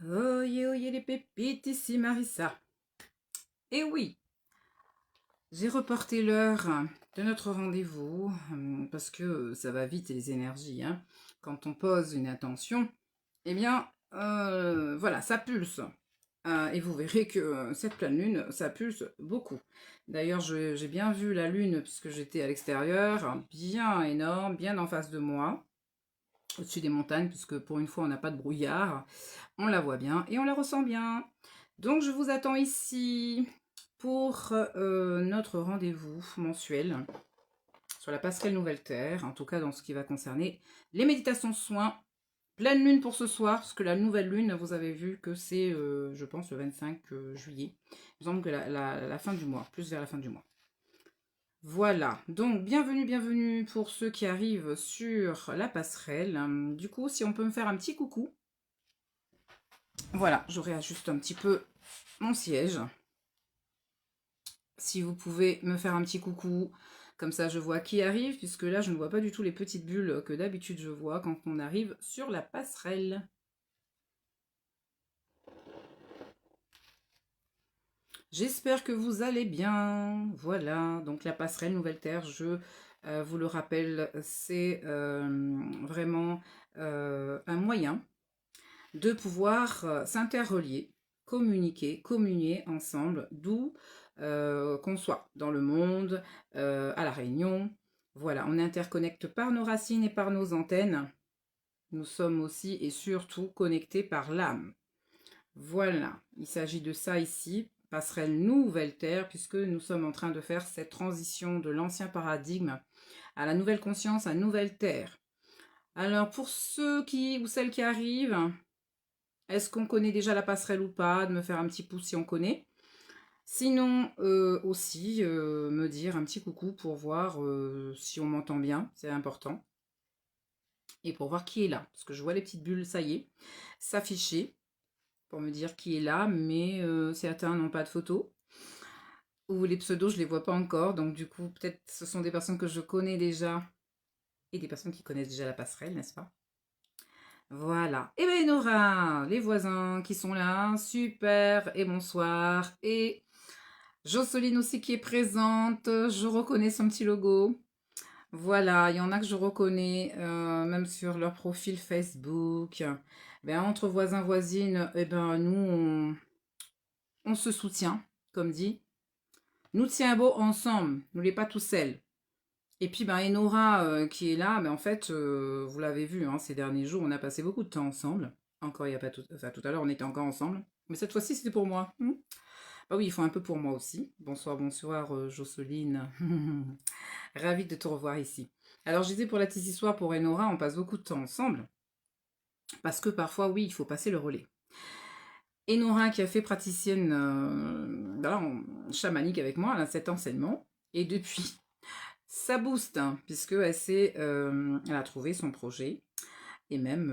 Oyez les pépites, ici Marissa. Et oui, j'ai reporté l'heure de notre rendez-vous parce que ça va vite les énergies. Hein. Quand on pose une intention, eh bien, voilà, ça pulse. Et vous verrez que cette pleine lune, ça pulse beaucoup. D'ailleurs, j'ai bien vu la lune puisque j'étais à l'extérieur, bien énorme, bien en face de moi, au-dessus des montagnes, puisque pour une fois, on n'a pas de brouillard. On la voit bien et on la ressent bien. Donc je vous attends ici pour notre rendez-vous mensuel sur la passerelle Nouvelle Terre, en tout cas dans ce qui va concerner les méditations soins. Pleine lune pour ce soir, parce que la nouvelle lune, vous avez vu que c'est, je pense, le 25 juillet. Il me semble que la fin du mois, plus vers la fin du mois. Voilà, donc bienvenue pour ceux qui arrivent sur la passerelle. Du coup, si on peut me faire un petit coucou. Voilà, je réajuste un petit peu mon siège. Si vous pouvez me faire un petit coucou, comme ça je vois qui arrive, puisque là je ne vois pas du tout les petites bulles que d'habitude je vois quand on arrive sur la passerelle. J'espère que vous allez bien. Voilà, donc la passerelle Nouvelle Terre, je vous le rappelle, c'est vraiment un moyen de pouvoir s'interrelier, communiquer, communier ensemble, d'où qu'on soit, dans le monde, à la Réunion. Voilà, on interconnecte par nos racines et par nos antennes. Nous sommes aussi et surtout connectés par l'âme. Voilà, il s'agit de ça ici, passerelle nouvelle terre, puisque nous sommes en train de faire cette transition de l'ancien paradigme à la nouvelle conscience, à nouvelle terre. Alors pour ceux qui ou celles qui arrivent, est-ce qu'on connaît déjà la passerelle ou pas? De me faire un petit pouce si on connaît. Sinon, aussi, me dire un petit coucou pour voir si on m'entend bien, c'est important. Et pour voir qui est là. Parce que je vois les petites bulles, ça y est, s'afficher pour me dire qui est là, mais certains n'ont pas de photo. Ou les pseudos, je les vois pas encore. Donc du coup, peut-être ce sont des personnes que je connais déjà et des personnes qui connaissent déjà la passerelle, n'est-ce pas? Voilà. Et bien, Nora, les voisins qui sont là, super, et bonsoir. Et Jocelyne aussi qui est présente, je reconnais son petit logo. Voilà, il y en a que je reconnais, même sur leur profil Facebook. Ben, entre voisins, voisines, eh ben, nous, on se soutient, comme dit. Nous tiens beau ensemble, nous les pas tout seuls. Et puis, ben, Enora qui est là, ben, en fait, vous l'avez vu, hein, ces derniers jours, on a passé beaucoup de temps ensemble. Encore, il y a pas tout, enfin, tout à l'heure, on était encore ensemble. Mais cette fois-ci, c'était pour moi. Bah oui, il faut un peu pour moi aussi. Bonsoir, bonsoir, Jocelyne. Ravie de te revoir ici. Alors, je disais pour la petite histoire, pour Enora, on passe beaucoup de temps ensemble. Parce que parfois, oui, il faut passer le relais. Enora, qui a fait praticienne voilà, chamanique avec moi, elle a cet enseignement. Et depuis, ça booste, hein, puisque elle a trouvé son projet et même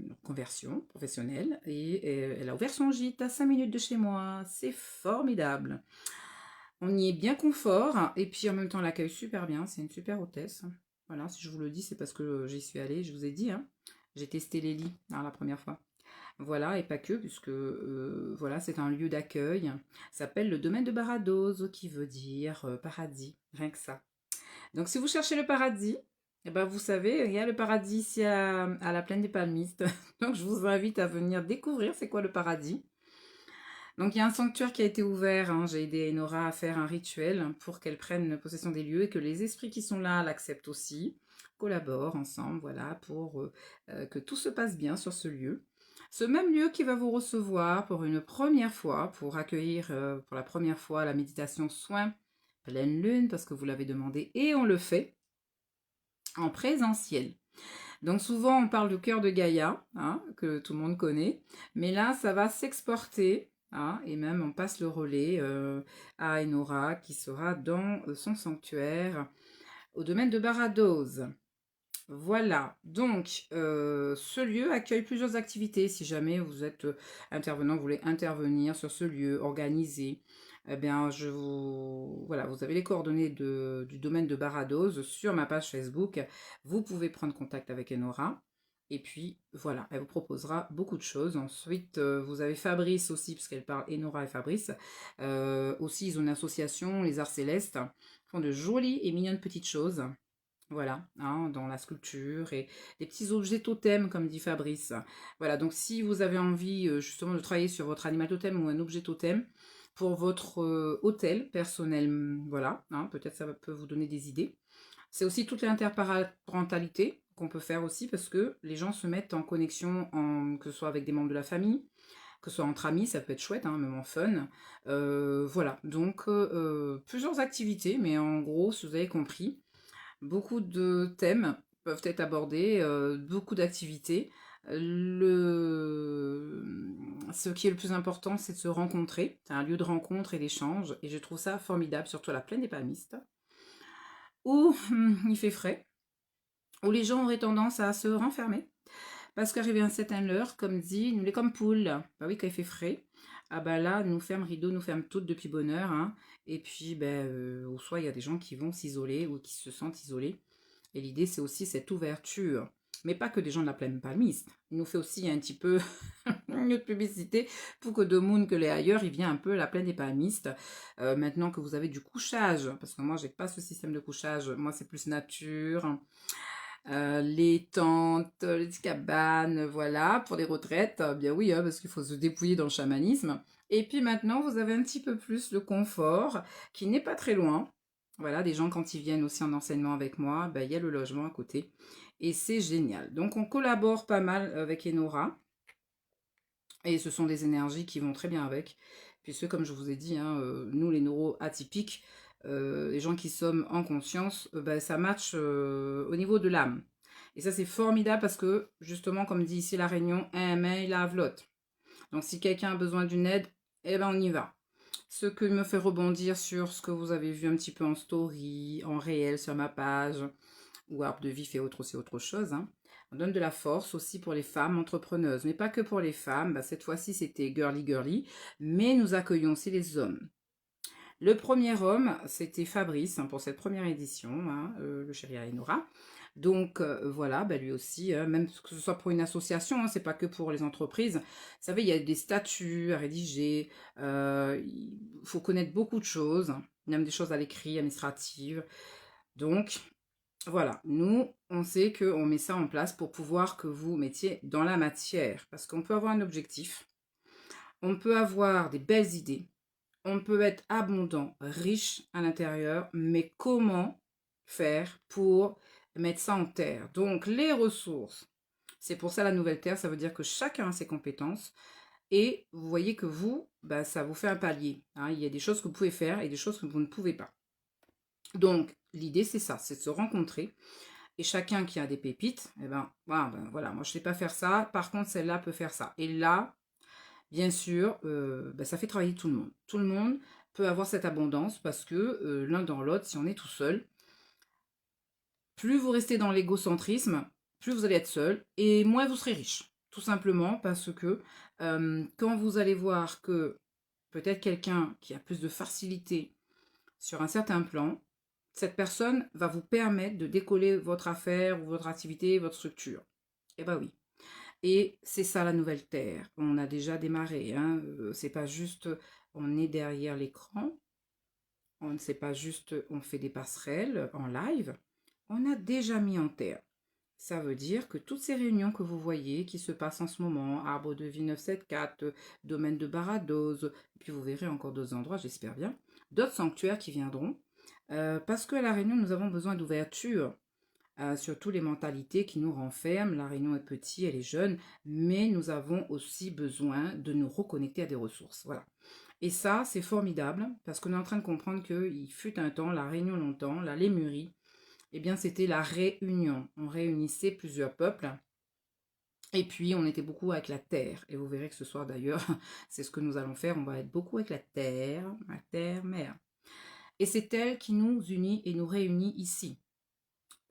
une conversion professionnelle. Et elle a ouvert son gîte à 5 minutes de chez moi. C'est formidable. On y est bien confort et puis en même temps, elle accueille super bien. C'est une super hôtesse. Voilà, si je vous le dis, c'est parce que j'y suis allée. Je vous ai dit, hein, j'ai testé les lits la première fois. Voilà, et pas que, puisque voilà, c'est un lieu d'accueil. Ça s'appelle le domaine de Baradoz, qui veut dire paradis, rien que ça. Donc si vous cherchez le paradis, eh ben, vous savez, il y a le paradis ici à la plaine des Palmistes. Donc je vous invite à venir découvrir c'est quoi le paradis. Donc il y a un sanctuaire qui a été ouvert, hein. J'ai aidé Enora à faire un rituel pour qu'elle prenne possession des lieux et que les esprits qui sont là l'acceptent aussi, collaborent ensemble, voilà, pour que tout se passe bien sur ce lieu. Ce même lieu qui va vous recevoir pour une première fois, pour accueillir pour la première fois la méditation soin pleine lune, parce que vous l'avez demandé, et on le fait en présentiel. Donc souvent on parle de cœur de Gaïa, hein, que tout le monde connaît, mais là ça va s'exporter, hein, et même on passe le relais à Enora qui sera dans son sanctuaire au domaine de Baradoz. Voilà, donc ce lieu accueille plusieurs activités. Si jamais vous êtes intervenant, vous voulez intervenir sur ce lieu, organiser, eh bien, voilà, vous avez les coordonnées du domaine de Baradoz sur ma page Facebook. Vous pouvez prendre contact avec Enora Et puis, voilà, elle vous proposera beaucoup de choses. Ensuite, vous avez Fabrice aussi, puisqu'elle parle Enora et Fabrice. Aussi, ils ont une association, les Arts Célestes, font de jolies et mignonnes petites choses. Voilà, hein, dans la sculpture et des petits objets totems, comme dit Fabrice. Voilà, donc si vous avez envie justement de travailler sur votre animal totem ou un objet totem pour votre hôtel personnel, voilà, hein, peut-être ça peut vous donner des idées. C'est aussi toute l'interparentalité qu'on peut faire aussi parce que les gens se mettent en connexion, que ce soit avec des membres de la famille, que ce soit entre amis, ça peut être chouette, hein, même en fun. Voilà, donc plusieurs activités, mais en gros, si vous avez compris, beaucoup de thèmes peuvent être abordés, beaucoup d'activités. Ce qui est le plus important, c'est de se rencontrer. C'est un lieu de rencontre et d'échange. Et je trouve ça formidable, surtout à la plaine des Palmistes, où il fait frais, où les gens auraient tendance à se renfermer. Parce qu'arrivé à un certain heure, comme dit, nous les comme poules. Bah oui, quand il fait frais, ah bah là, nous ferme rideau, nous ferme toutes depuis bonne heure. Hein. Et puis, au soit il y a des gens qui vont s'isoler ou qui se sentent isolés. Et l'idée, c'est aussi cette ouverture. Mais pas que des gens de la plaine palmiste. Il nous fait aussi un petit peu une autre publicité pour que de Moon que les ailleurs, il vient un peu à la plaine des palmistes. Maintenant que vous avez du couchage, parce que moi, j'ai pas ce système de couchage. Moi, c'est plus nature. Les tentes, les cabanes, voilà, pour les retraites, bien oui, hein, parce qu'il faut se dépouiller dans le chamanisme. Et puis maintenant, vous avez un petit peu plus le confort, qui n'est pas très loin. Voilà, des gens quand ils viennent aussi en enseignement avec moi, ben, il y a le logement à côté. Et c'est génial. Donc on collabore pas mal avec Enora. Et ce sont des énergies qui vont très bien avec. Puisque comme je vous ai dit, hein, nous les neuroatypiques, les gens qui sommes en conscience, ben, ça match au niveau de l'âme. Et ça c'est formidable parce que justement, comme dit ici la Réunion, un main lave l'autre. Donc si quelqu'un a besoin d'une aide, eh ben on y va. Ce qui me fait rebondir sur ce que vous avez vu un petit peu en story, en réel sur ma page, ou Arbre de Vif et autres, c'est autre chose. Hein. On donne de la force aussi pour les femmes entrepreneuses, mais pas que pour les femmes. Bah, cette fois-ci, c'était girly girly, mais nous accueillons aussi les hommes. Le premier homme, c'était Fabrice hein, pour cette première édition, hein, le chéri à Enora. Donc voilà, bah, lui aussi, hein, même que ce soit pour une association, hein, c'est pas que pour les entreprises. Vous savez, il y a des statuts à rédiger, il faut connaître beaucoup de choses, même des choses à l'écrit, administratives. Donc voilà, nous, on sait qu'on met ça en place pour pouvoir que vous mettiez dans la matière. Parce qu'on peut avoir un objectif, on peut avoir des belles idées, on peut être abondant, riche à l'intérieur, mais comment faire pour mettre ça en terre? Donc, les ressources, c'est pour ça la nouvelle terre, ça veut dire que chacun a ses compétences. Et vous voyez que vous, bah, ça vous fait un palier. Hein. Il y a des choses que vous pouvez faire et des choses que vous ne pouvez pas. Donc, l'idée, c'est ça, c'est de se rencontrer. Et chacun qui a des pépites, eh ben, voilà, moi je sais pas faire ça, par contre celle-là peut faire ça. Et là, bien sûr, ça fait travailler tout le monde. Tout le monde peut avoir cette abondance parce que l'un dans l'autre, si on est tout seul, plus vous restez dans l'égocentrisme, plus vous allez être seul et moins vous serez riche. Tout simplement parce que quand vous allez voir que peut-être quelqu'un qui a plus de facilité sur un certain plan, cette personne va vous permettre de décoller votre affaire ou votre activité, votre structure. Eh ben oui. Et c'est ça la nouvelle terre. On a déjà démarré. Hein. C'est pas juste on est derrière l'écran. On ne sait pas juste on fait des passerelles en live. On a déjà mis en terre. Ça veut dire que toutes ces réunions que vous voyez qui se passent en ce moment, Arbre de Vie 974, Domaine de Barados, puis vous verrez encore d'autres endroits, j'espère bien, d'autres sanctuaires qui viendront, parce qu'à La Réunion, nous avons besoin d'ouverture sur toutes les mentalités qui nous renferment. La Réunion est petite, elle est jeune, mais nous avons aussi besoin de nous reconnecter à des ressources. Voilà. Et ça, c'est formidable, parce qu'on est en train de comprendre qu'il fut un temps, la Réunion longtemps, la Lémurie, eh bien, c'était la réunion. On réunissait plusieurs peuples. Et puis, on était beaucoup avec la terre. Et vous verrez que ce soir, d'ailleurs, c'est ce que nous allons faire. On va être beaucoup avec la terre, mère. Et c'est elle qui nous unit et nous réunit ici.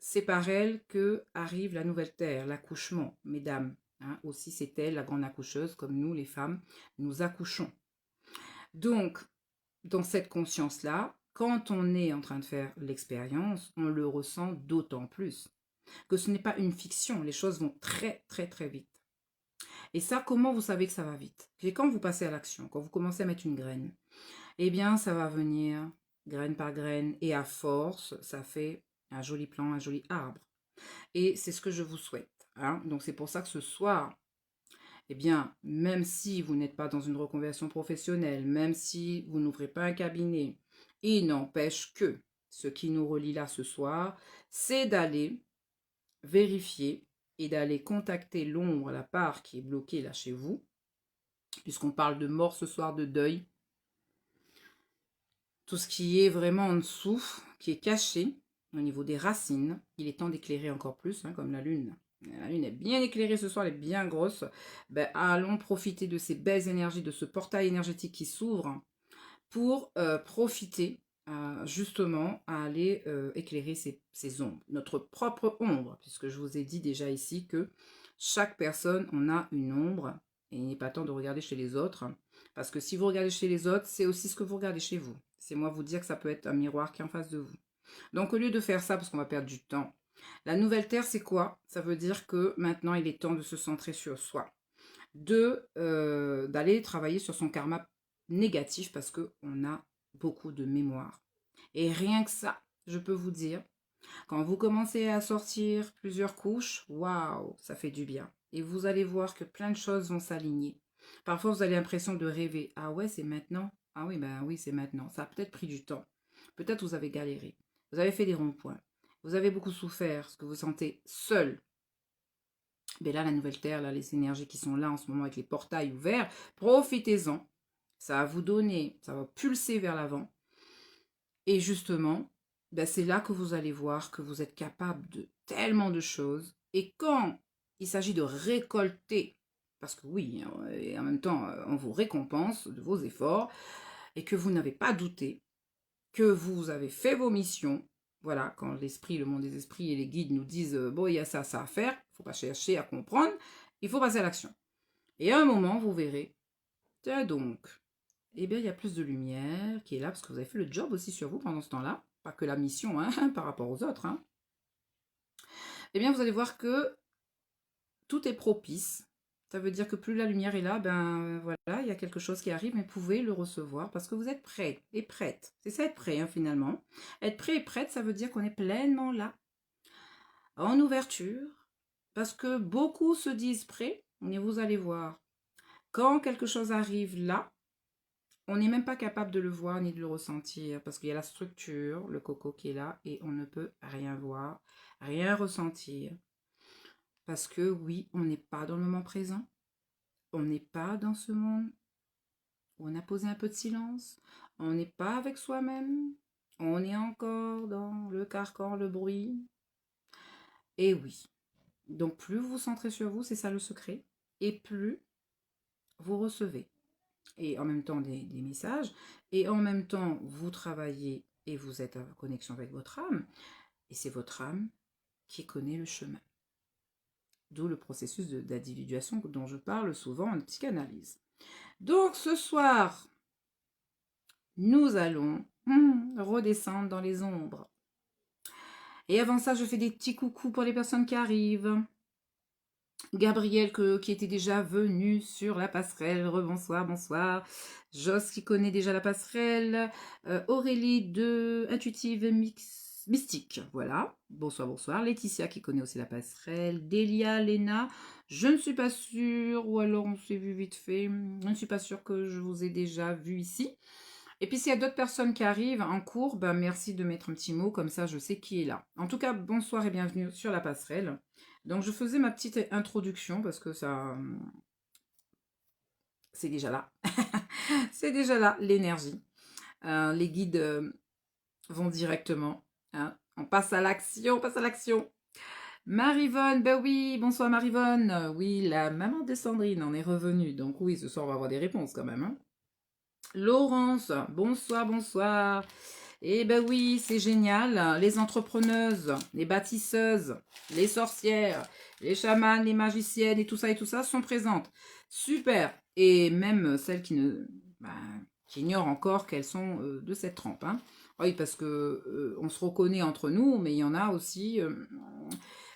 C'est par elle que arrive la nouvelle terre, l'accouchement, mesdames. Hein, aussi, c'est elle, la grande accoucheuse, comme nous, les femmes, nous accouchons. Donc, dans cette conscience-là, quand on est en train de faire l'expérience, on le ressent d'autant plus. que ce n'est pas une fiction. Les choses vont très, très, très vite. Et ça, comment vous savez que ça va vite? C'est quand vous passez à l'action, quand vous commencez à mettre une graine. Eh bien, ça va venir graine par graine et à force, ça fait un joli plant, un joli arbre. Et c'est ce que je vous souhaite. Hein. Donc, c'est pour ça que ce soir, eh bien, même si vous n'êtes pas dans une reconversion professionnelle, même si vous n'ouvrez pas un cabinet, il n'empêche que ce qui nous relie là ce soir, c'est d'aller vérifier et d'aller contacter l'ombre, la part qui est bloquée là chez vous, puisqu'on parle de mort ce soir, de deuil, tout ce qui est vraiment en dessous, qui est caché au niveau des racines, il est temps d'éclairer encore plus, hein, comme la lune. La lune est bien éclairée ce soir, elle est bien grosse. Ben, allons profiter de ces belles énergies, de ce portail énergétique qui s'ouvre pour profiter justement à aller éclairer ces ombres, notre propre ombre, puisque je vous ai dit déjà ici que chaque personne, on a une ombre, et il n'est pas temps de regarder chez les autres, parce que si vous regardez chez les autres, c'est aussi ce que vous regardez chez vous. C'est moi vous dire que ça peut être un miroir qui est en face de vous. Donc au lieu de faire ça, parce qu'on va perdre du temps, la nouvelle terre, c'est quoi? Ça veut dire que maintenant, il est temps de se centrer sur soi, d'aller travailler sur son karma négatif parce qu'on a beaucoup de mémoire. Et rien que ça, je peux vous dire, quand vous commencez à sortir plusieurs couches, waouh, ça fait du bien. Et vous allez voir que plein de choses vont s'aligner. Parfois, vous avez l'impression de rêver. Ah ouais, c'est maintenant. Ah oui, ben oui, c'est maintenant. Ça a peut-être pris du temps. Peut-être vous avez galéré. Vous avez fait des ronds-points. Vous avez beaucoup souffert, parce que vous vous sentez seul. Mais là, la nouvelle terre, là, les énergies qui sont là en ce moment avec les portails ouverts, profitez-en. Ça va vous donner, ça va pulser vers l'avant. Et justement, ben c'est là que vous allez voir que vous êtes capable de tellement de choses. Et quand il s'agit de récolter, parce que oui, et en même temps, on vous récompense de vos efforts, et que vous n'avez pas douté, que vous avez fait vos missions, voilà, quand l'esprit, le monde des esprits et les guides nous disent bon, il y a ça, ça à faire, il ne faut pas chercher à comprendre, il faut passer à l'action. Et à un moment, vous verrez, tiens donc, eh bien, il y a plus de lumière qui est là, parce que vous avez fait le job aussi sur vous pendant ce temps-là, pas que la mission hein, par rapport aux autres. Hein. Eh bien, vous allez voir que tout est propice. Ça veut dire que plus la lumière est là, ben voilà, il y a quelque chose qui arrive, mais vous pouvez le recevoir parce que vous êtes prêt et prête. C'est ça être prêt hein, finalement. Être prêt et prête, ça veut dire qu'on est pleinement là, en ouverture, parce que beaucoup se disent prêts, mais vous allez voir, quand quelque chose arrive là, on n'est même pas capable de le voir ni de le ressentir, parce qu'il y a la structure, le coco qui est là, et on ne peut rien voir, rien ressentir. Parce que oui, on n'est pas dans le moment présent. On n'est pas dans ce monde où on a posé un peu de silence. On n'est pas avec soi-même. On est encore dans le carcan, le bruit. Et oui. Donc plus vous vous centrez sur vous, c'est ça le secret. Et plus vous recevez. Et en même temps des messages. Et en même temps, vous travaillez et vous êtes en connexion avec votre âme. Et c'est votre âme qui connaît le chemin. D'où le processus d'individuation dont je parle souvent en psychanalyse. Donc ce soir, nous allons redescendre dans les ombres. Et avant ça, je fais des petits coucous pour les personnes qui arrivent. Gabriel qui était déjà venu sur la passerelle, rebonsoir, bonsoir. Joss qui connaît déjà la passerelle. Aurélie de Intuitive Mystique, voilà. Bonsoir, bonsoir. Laetitia qui connaît aussi la passerelle. Delia, Léna, je ne suis pas sûre, ou alors on s'est vu vite fait. Je ne suis pas sûre que je vous ai déjà vu ici. Et puis s'il y a d'autres personnes qui arrivent en cours, ben merci de mettre un petit mot, comme ça je sais qui est là. En tout cas, bonsoir et bienvenue sur la passerelle. Donc je faisais ma petite introduction parce que ça... c'est déjà là. C'est déjà là, l'énergie. Les guides vont directement. Hein. On passe à l'action, on passe à l'action. Marivonne, ben oui, bonsoir Marivonne. Oui, la maman de Sandrine en est revenue. Donc oui, ce soir on va avoir des réponses quand même. Hein. Laurence, bonsoir, bonsoir. Eh ben oui, c'est génial. Les entrepreneuses, les bâtisseuses, les sorcières, les chamanes, les magiciennes et tout ça sont présentes. Super. Et même celles qui ignorent encore qu'elles sont de cette trempe. Hein. Oui, parce que on se reconnaît entre nous, mais il y en a aussi,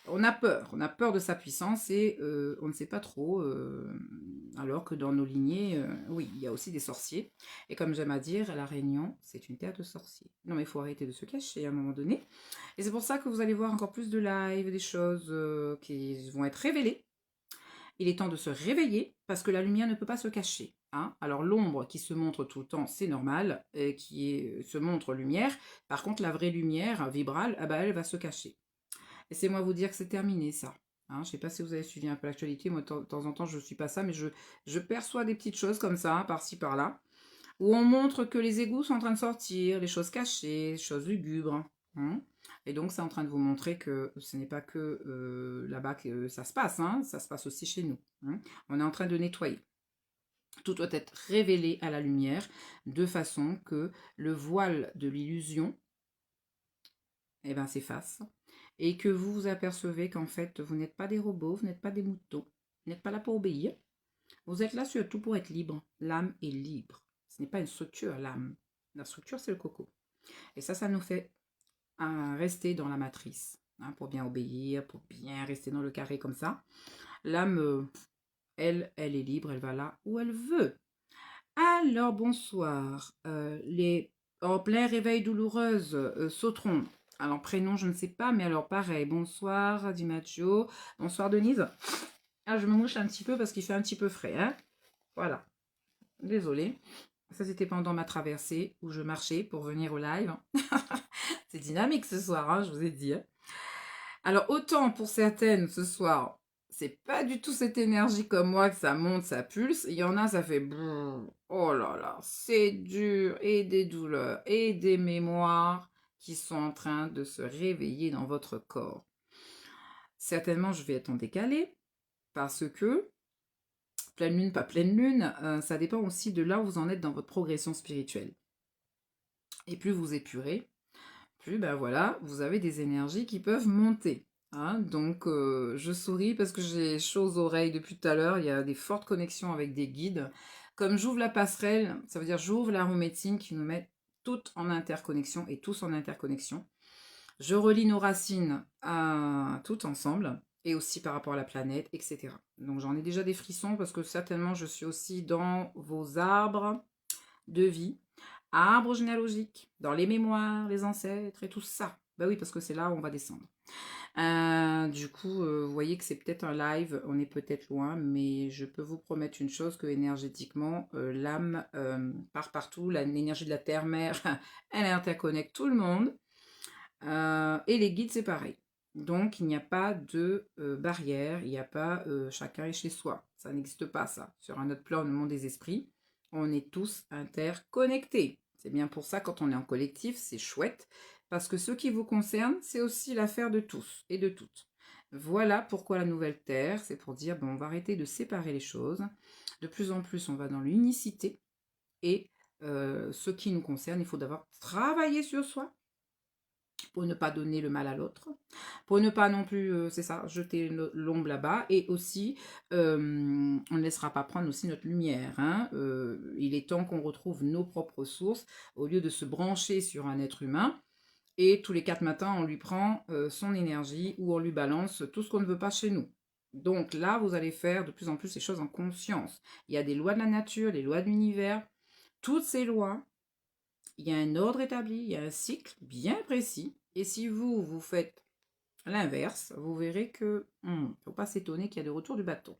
on a peur de sa puissance et on ne sait pas trop, alors que dans nos lignées, oui, il y a aussi des sorciers. Et comme j'aime à dire, La Réunion, c'est une terre de sorciers. Non, mais il faut arrêter de se cacher à un moment donné. Et c'est pour ça que vous allez voir encore plus de live, des choses qui vont être révélées. Il est temps de se réveiller parce que la lumière ne peut pas se cacher. Hein. Alors l'ombre qui se montre tout le temps, c'est normal, se montre lumière. Par contre, la vraie lumière vibrale, ah bah, elle va se cacher. Laissez-moi vous dire que c'est terminé ça. Hein, je ne sais pas si vous avez suivi un peu l'actualité, moi de temps en temps je ne suis pas ça, mais je perçois des petites choses comme ça, par-ci par-là, où on montre que les égouts sont en train de sortir, les choses cachées, les choses lugubres. Hein. Et donc c'est en train de vous montrer que ce n'est pas que là-bas que ça se passe, hein, ça se passe aussi chez nous. Hein. On est en train de nettoyer. Tout doit être révélé à la lumière de façon que le voile de l'illusion eh ben, s'efface et que vous vous apercevez qu'en fait, vous n'êtes pas des robots, vous n'êtes pas des moutons, vous n'êtes pas là pour obéir. Vous êtes là surtout pour être libre. L'âme est libre. Ce n'est pas une structure, l'âme. La structure, c'est le coco. Et ça nous fait rester dans la matrice, hein, pour bien obéir, pour bien rester dans le carré comme ça. L'âme, elle est libre, elle va là où elle veut. Alors, bonsoir. Les en plein réveil douloureuse sauteront. Alors, prénom, je ne sais pas, mais alors pareil. Bonsoir, Dimaggio. Bonsoir, Denise. Ah, je me mouche un petit peu parce qu'il fait un petit peu frais. Hein. Voilà. Désolée. Ça, c'était pendant ma traversée où je marchais pour venir au live. C'est dynamique ce soir, hein, je vous ai dit. Hein. Alors, autant pour certaines ce soir, c'est pas du tout cette énergie comme moi que ça monte, ça pulse. Il y en a, ça fait brrr. Oh là là, c'est dur, et des douleurs, et des mémoires qui sont en train de se réveiller dans votre corps. Certainement, je vais être en décalé, parce que pleine lune, pas pleine lune, ça dépend aussi de là où vous en êtes dans votre progression spirituelle. Et plus vous épurez, plus ben voilà, vous avez des énergies qui peuvent monter. Hein. Donc je souris parce que j'ai chaud aux oreilles depuis tout à l'heure, il y a des fortes connexions avec des guides. Comme j'ouvre la passerelle, ça veut dire j'ouvre la roue médecine qui nous met toutes en interconnexion et tous en interconnexion. Je relie nos racines à tout ensemble et aussi par rapport à la planète, etc. Donc j'en ai déjà des frissons parce que certainement je suis aussi dans vos arbres de vie, arbres généalogiques, dans les mémoires, les ancêtres et tout ça. Bah oui, parce que c'est là où on va descendre. Du coup, vous voyez que c'est peut-être un live, on est peut-être loin, mais je peux vous promettre une chose, que énergétiquement, l'âme part partout, l'énergie de la terre-mère, elle interconnecte tout le monde. Et les guides, c'est pareil. Donc, il n'y a pas de barrière, il n'y a pas chacun est chez soi. Ça n'existe pas, ça. Sur un autre plan, le monde des esprits, on est tous interconnectés. C'est bien pour ça, quand on est en collectif, c'est chouette, parce que ce qui vous concerne, c'est aussi l'affaire de tous et de toutes. Voilà pourquoi la nouvelle Terre, c'est pour dire, bon, on va arrêter de séparer les choses. De plus en plus, on va dans l'unicité. Et ce qui nous concerne, il faut d'abord travailler sur soi, pour ne pas donner le mal à l'autre, pour ne pas non plus, c'est ça, jeter l'ombre là-bas, et aussi, on ne laissera pas prendre aussi notre lumière. Hein. Il est temps qu'on retrouve nos propres sources, au lieu de se brancher sur un être humain, et tous les 4 matins, on lui prend son énergie, ou on lui balance tout ce qu'on ne veut pas chez nous. Donc là, vous allez faire de plus en plus ces choses en conscience. Il y a des lois de la nature, les lois de l'univers, toutes ces lois, il y a un ordre établi, il y a un cycle bien précis. Et si vous faites l'inverse, vous verrez que ne faut pas s'étonner qu'il y a des retours du bateau.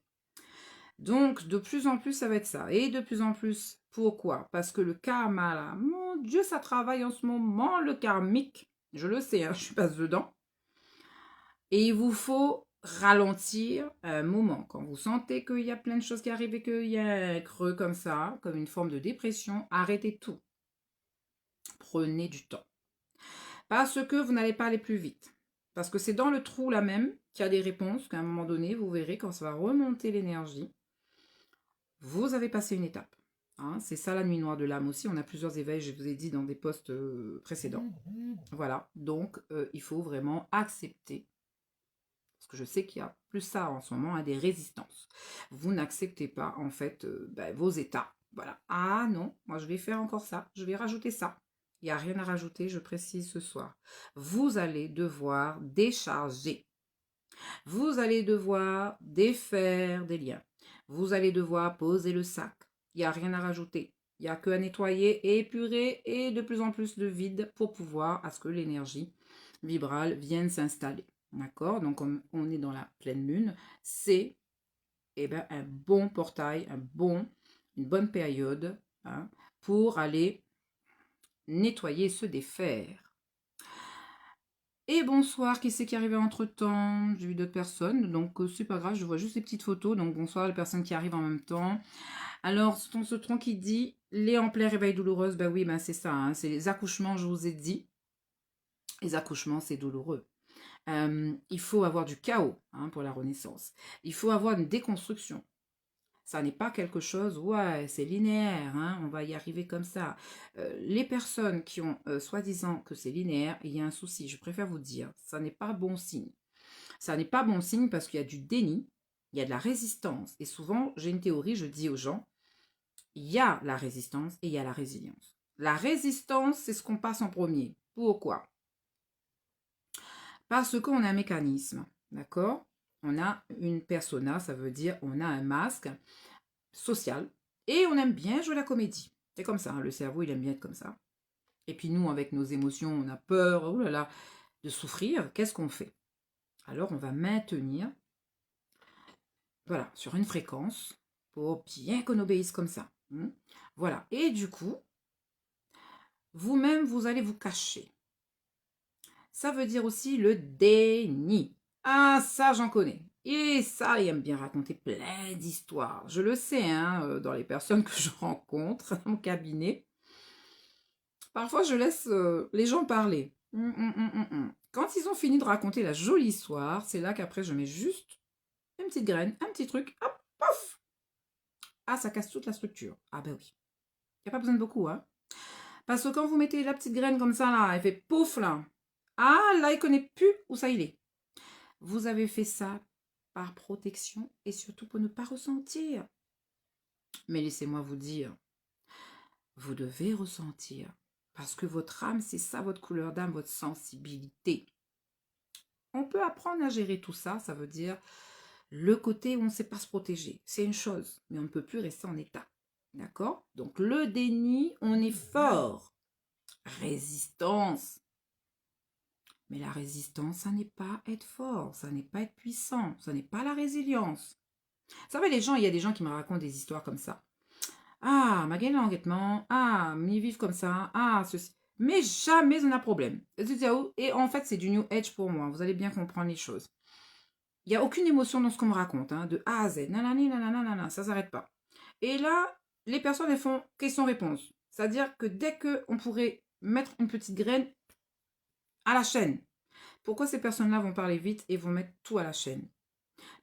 Donc, de plus en plus, ça va être ça. Et de plus en plus, pourquoi? Parce que le karma, là, mon Dieu, ça travaille en ce moment, le karmique. Je le sais, hein, je passe dedans. Et il vous faut ralentir un moment. Quand vous sentez qu'il y a plein de choses qui arrivent et qu'il y a un creux comme ça, comme une forme de dépression, arrêtez tout. Prenez du temps. Parce que vous n'allez pas aller plus vite. Parce que c'est dans le trou là même qu'il y a des réponses, qu'à un moment donné, vous verrez quand ça va remonter l'énergie, vous avez passé une étape. Hein, c'est ça la nuit noire de l'âme aussi. On a plusieurs éveils, je vous ai dit dans des posts précédents. Voilà, donc il faut vraiment accepter. Parce que je sais qu'il y a plus ça en ce moment, hein, des résistances. Vous n'acceptez pas en fait vos états. Voilà. Ah non, moi je vais faire encore ça, je vais rajouter ça. Il n'y a rien à rajouter, je précise ce soir. Vous allez devoir décharger. Vous allez devoir défaire des liens. Vous allez devoir poser le sac. Il n'y a rien à rajouter. Il n'y a que à nettoyer et épurer et de plus en plus de vide pour pouvoir à ce que l'énergie vibrale vienne s'installer. D'accord? Donc, comme on est dans la pleine lune, c'est un bon portail, une bonne période hein, pour aller nettoyer, se défaire. Et bonsoir, qui c'est qui est arrivé entre-temps? J'ai vu d'autres personnes, donc c'est pas grave, je vois juste les petites photos, donc bonsoir les personnes qui arrivent en même temps. Alors, ce tronc qui dit, les en plein réveil douloureuse, ben oui, ben c'est ça, hein, c'est les accouchements, je vous ai dit. Les accouchements, c'est douloureux. Il faut avoir du chaos hein, pour la renaissance. Il faut avoir une déconstruction. Ça n'est pas quelque chose, ouais, c'est linéaire, hein, on va y arriver comme ça. Les personnes qui ont soi-disant que c'est linéaire, il y a un souci, je préfère vous dire, ça n'est pas bon signe. Ça n'est pas bon signe parce qu'il y a du déni, il y a de la résistance. Et souvent, j'ai une théorie, je dis aux gens, il y a la résistance et il y a la résilience. La résistance, c'est ce qu'on passe en premier. Pourquoi? Parce qu'on a un mécanisme, d'accord? On a une persona, ça veut dire on a un masque social et on aime bien jouer la comédie. C'est comme ça, hein, le cerveau, il aime bien être comme ça. Et puis nous, avec nos émotions, on a peur, oh là là, de souffrir. Qu'est-ce qu'on fait? Alors, on va maintenir, voilà, sur une fréquence pour bien qu'on obéisse comme ça. Voilà. Et du coup, vous-même, vous allez vous cacher. Ça veut dire aussi le déni. Ah, ça, j'en connais. Et ça, il aime bien raconter plein d'histoires. Je le sais, hein, dans les personnes que je rencontre dans mon cabinet. Parfois, je laisse les gens parler. Quand ils ont fini de raconter la jolie histoire, c'est là qu'après, je mets juste une petite graine, un petit truc, hop, pof. Ah, ça casse toute la structure. Ah ben oui. Il n'y a pas besoin de beaucoup, hein. Parce que quand vous mettez la petite graine comme ça, là, elle fait pouf, là. Ah, là, il ne connaît plus où ça il est. Vous avez fait ça par protection et surtout pour ne pas ressentir. Mais laissez-moi vous dire, vous devez ressentir. Parce que votre âme, c'est ça, votre couleur d'âme, votre sensibilité. On peut apprendre à gérer tout ça, ça veut dire le côté où on ne sait pas se protéger. C'est une chose, mais on ne peut plus rester en état. D'accord? Donc le déni, on est fort. Résistance. Mais la résistance, ça n'est pas être fort, ça n'est pas être puissant, ça n'est pas la résilience. Vous savez, les gens, il y a des gens qui me racontent des histoires comme ça. Ah, ma gagne l'enquêtement, ah, m'y vivent comme ça, ah, ceci. Mais jamais on a problème. Et en fait, c'est du New Age pour moi, vous allez bien comprendre les choses. Il n'y a aucune émotion dans ce qu'on me raconte, hein, de A à Z. Nanani, nanana, nanana, ça ne s'arrête pas. Et là, les personnes, elles font question-réponse. C'est-à-dire que dès qu'on pourrait mettre une petite graine à la chaîne, pourquoi ces personnes-là vont parler vite et vont mettre tout à la chaîne?